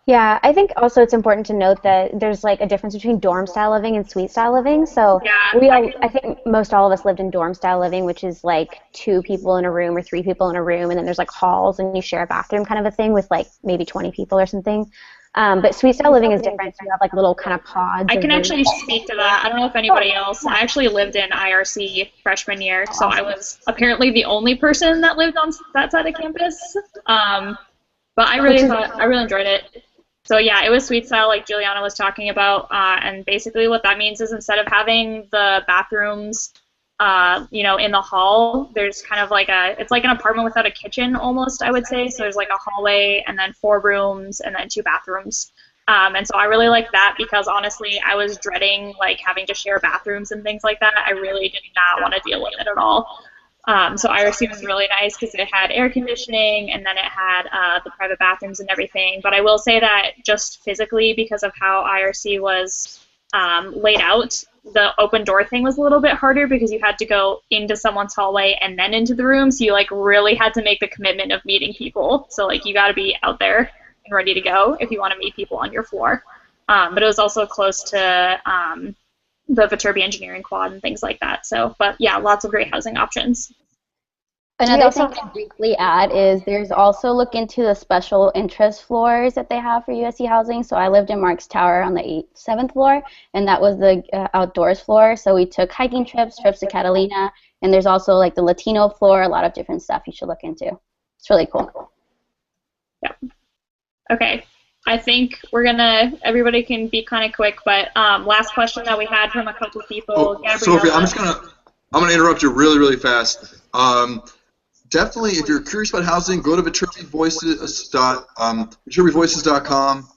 Yeah, I think also it's important to note that there's like a difference between dorm style living and suite style living. So I think most all of us lived in dorm style living, which is like 2 people in a room or 3 people in a room, and then there's like halls and you share a bathroom kind of a thing with like maybe 20 people or something. But suite style living is different. So you have like little kind of pods. I can actually speak to that. I don't know if anybody else. I actually lived in IRC freshman year, so I was apparently the only person that lived on that side of campus. But I really enjoyed it. So yeah, it was suite style like Juliana was talking about, and basically what that means is instead of having the bathrooms, you know, in the hall, there's kind of like it's like an apartment without a kitchen almost, I would say. So there's like a hallway and then 4 rooms and then 2 bathrooms. And so I really like that because honestly, I was dreading like having to share bathrooms and things like that. I really did not want to deal with it at all. So IRC was really nice because it had air conditioning and then it had the private bathrooms and everything. But I will say that just physically, because of how IRC was laid out, the open door thing was a little bit harder because you had to go into someone's hallway and then into the room. So you like really had to make the commitment of meeting people. So like you got to be out there and ready to go if you want to meet people on your floor. But it was also close to the Viterbi engineering quad and things like that. So, but yeah, lots of great housing options. Another thing to briefly add is there's also look into the special interest floors that they have for USC housing. So I lived in Marks Tower on the 7th floor, and that was the outdoors floor. So we took hiking trips to Catalina, and there's also like the Latino floor, a lot of different stuff you should look into. It's really cool. Yeah. Okay. I think everybody can be kind of quick, but last question that we had from a couple people. Gabriella. Sophie, I'm gonna interrupt you really, really fast. Definitely, if you're curious about housing, go to viterbivoices.com.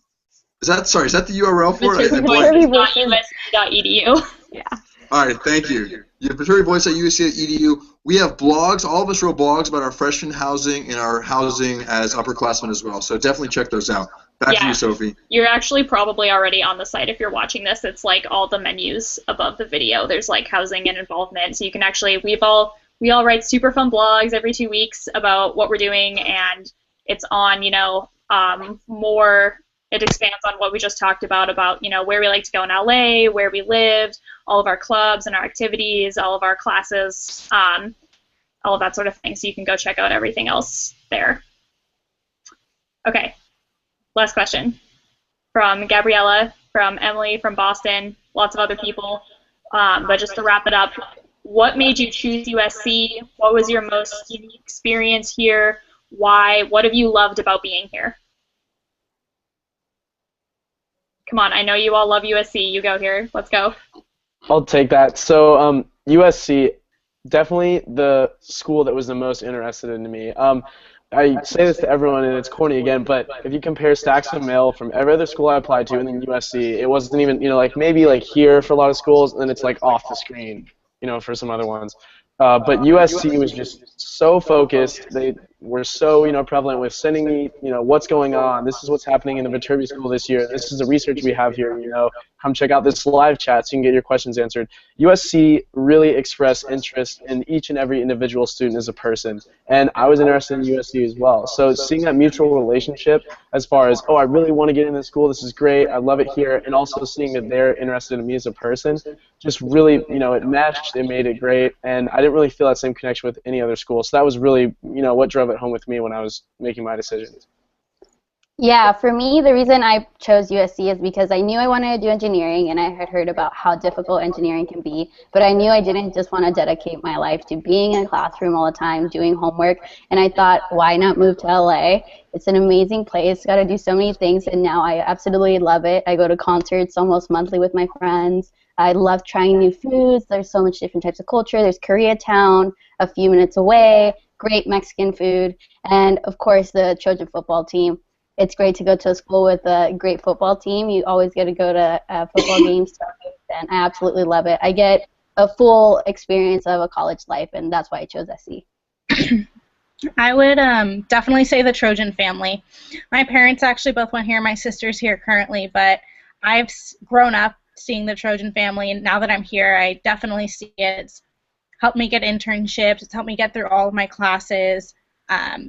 Is that the URL for it? viterbivoices.usc.edu. Yeah. All right, thank you. viterbivoices.usc.edu. We have blogs. All of us wrote blogs about our freshman housing and our housing as upperclassmen as well. So definitely check those out. Back to you, Sophie. You're actually probably already on the site if you're watching this. It's like all the menus above the video. There's like housing and involvement. So you can actually, we all write super fun blogs every 2 weeks about what we're doing, and it's on, you know, it expands on what we just talked about, you know, where we like to go in LA, where we lived, all of our clubs and our activities, all of our classes, all of that sort of thing. So you can go check out everything else there. Okay. Last question from Gabriella, from Emily, from Boston, lots of other people. But just to wrap it up, what made you choose USC? What was your most unique experience here? Why? What have you loved about being here? Come on, I know you all love USC. You go here. Let's go. I'll take that. So USC, definitely the school that was the most interested in me. I say this to everyone, and it's corny again, but if you compare stacks of mail from every other school I applied to and then USC, it wasn't even, you know, like maybe like here for a lot of schools, and then it's like off the screen, you know, for some other ones. But USC was just so focused. They we're so, prevalent with sending me, what's going on. This is what's happening in the Viterbi school this year. This is the research we have here. Come check out this live chat so you can get your questions answered. USC really expressed interest in each and every individual student as a person, and I was interested in USC as well. So seeing that mutual relationship as far as, oh, I really want to get in this school, this is great, I love it here, and also seeing that they're interested in me as a person, just really, it meshed, it made it great, and I didn't really feel that same connection with any other school. So that was really, what drove it home with me when I was making my decisions. Yeah, for me, the reason I chose USC is because I knew I wanted to do engineering, and I had heard about how difficult engineering can be, but I knew I didn't just want to dedicate my life to being in a classroom all the time, doing homework, and I thought, why not move to LA? It's an amazing place, got to do so many things, and now I absolutely love it. I go to concerts almost monthly with my friends. I love trying new foods. There's so much different types of culture. There's Koreatown a few minutes away, great Mexican food, and of course the Trojan football team. It's great to go to a school with a great football team. You always get to go to football games, and I absolutely love it. I get a full experience of a college life, and that's why I chose SC. I would definitely say the Trojan family. My parents actually both went here. My sister's here currently, but I've grown up seeing the Trojan family, and now that I'm here, I definitely see it. It's helped me get internships. It's helped me get through all of my classes.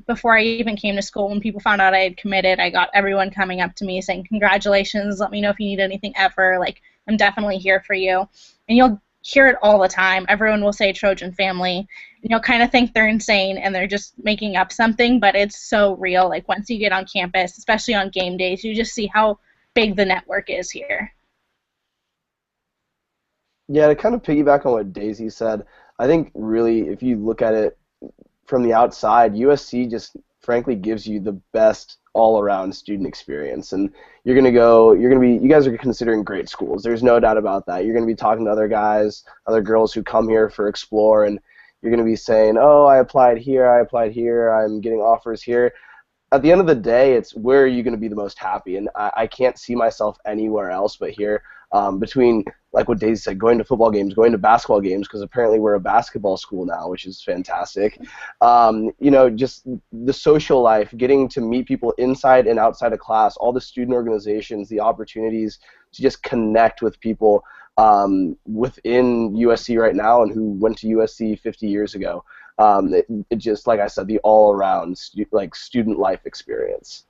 Before I even came to school, when people found out I had committed, I got everyone coming up to me saying, congratulations, let me know if you need anything ever, like, I'm definitely here for you. And you'll hear it all the time. Everyone will say Trojan family, and you'll kind of think they're insane and they're just making up something, but it's so real. Like, once you get on campus, especially on game days, you just see how big the network is here. Yeah, to kind of piggyback on what Daisy said, I think really if you look at it from the outside, USC just frankly gives you the best all-around student experience, and you guys are considering great schools. There's no doubt about that. You're going to be talking to other guys, other girls who come here for Explore, and you're going to be saying, oh, I applied here, I'm getting offers here. At the end of the day, it's where are you going to be the most happy, and I can't see myself anywhere else but here. Between, like what Daisy said, going to football games, going to basketball games, because apparently we're a basketball school now, which is fantastic. Just the social life, getting to meet people inside and outside of class, all the student organizations, the opportunities to just connect with people within USC right now and who went to USC 50 years ago. It just, like I said, the all-around student life experience.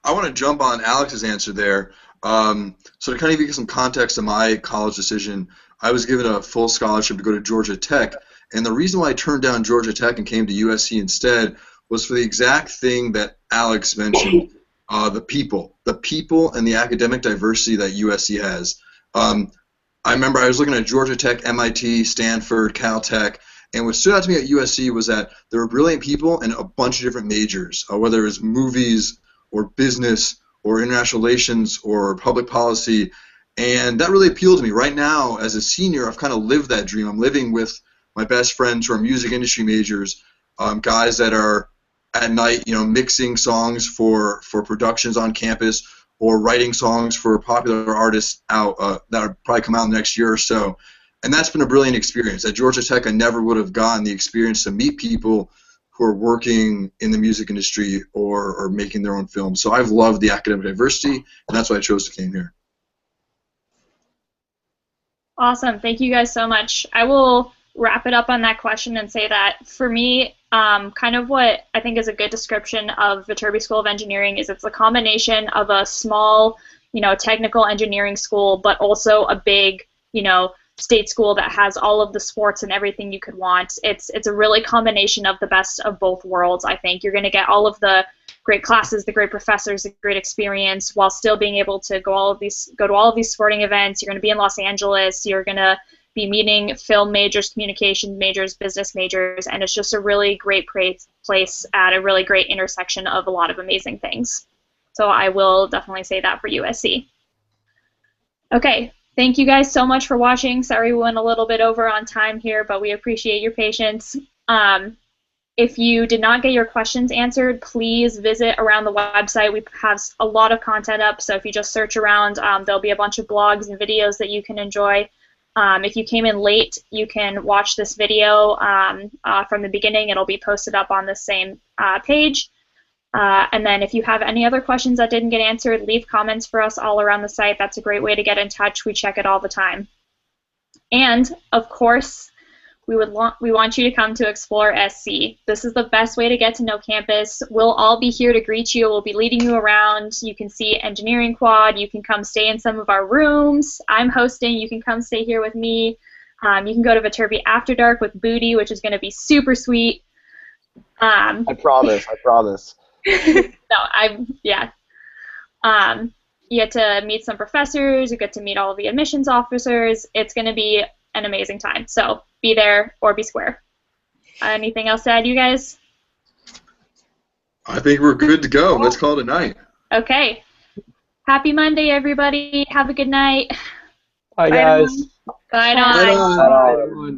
I want to jump on Alex's answer there. So to kind of give you some context to my college decision, I was given a full scholarship to go to Georgia Tech, and the reason why I turned down Georgia Tech and came to USC instead was for the exact thing that Alex mentioned, the people and the academic diversity that USC has. I remember I was looking at Georgia Tech, MIT, Stanford, Caltech, and what stood out to me at USC was that there were brilliant people in a bunch of different majors, whether it was movies or business or international relations or public policy, and that really appealed to me. Right now, as a senior, I've kind of lived that dream. I'm living with my best friends who are music industry majors, guys that are at night, mixing songs for productions on campus or writing songs for popular artists out that will probably come out in the next year or so. And that's been a brilliant experience. At Georgia Tech, I never would have gotten the experience to meet people who are working in the music industry or making their own films. So I've loved the academic diversity, and that's why I chose to come here. Awesome. Thank you guys so much. I will wrap it up on that question and say that for me, kind of what I think is a good description of Viterbi School of Engineering is it's a combination of a small, technical engineering school, but also a big, state school that has all of the sports and everything you could want. It's a really combination of the best of both worlds, I think. You're going to get all of the great classes, the great professors, the great experience, while still being able to go to all of these sporting events. You're going to be in Los Angeles. You're going to be meeting film majors, communication majors, business majors, and it's just a really great place at a really great intersection of a lot of amazing things. So I will definitely say that for USC. Okay. Thank you guys so much for watching. Sorry we went a little bit over on time here, but we appreciate your patience. If you did not get your questions answered, please visit around the website. We have a lot of content up, so if you just search around, there'll be a bunch of blogs and videos that you can enjoy. If you came in late, you can watch this video from the beginning. It'll be posted up on the same page. And then if you have any other questions that didn't get answered, leave comments for us all around the site. That's a great way to get in touch. We check it all the time. And, of course, we want you to come to Explore SC. This is the best way to get to know campus. We'll all be here to greet you. We'll be leading you around. You can see Engineering Quad. You can come stay in some of our rooms. I'm hosting. You can come stay here with me. You can go to Viterbi After Dark with Booty, which is going to be super sweet. I promise. Yeah. You get to meet some professors. You get to meet all of the admissions officers. It's going to be an amazing time. So be there or be square. Anything else to add, you guys? I think we're good to go. Let's call it a night. Okay. Happy Monday, everybody. Have a good night. Bye, guys. Bye, Bye. Bye.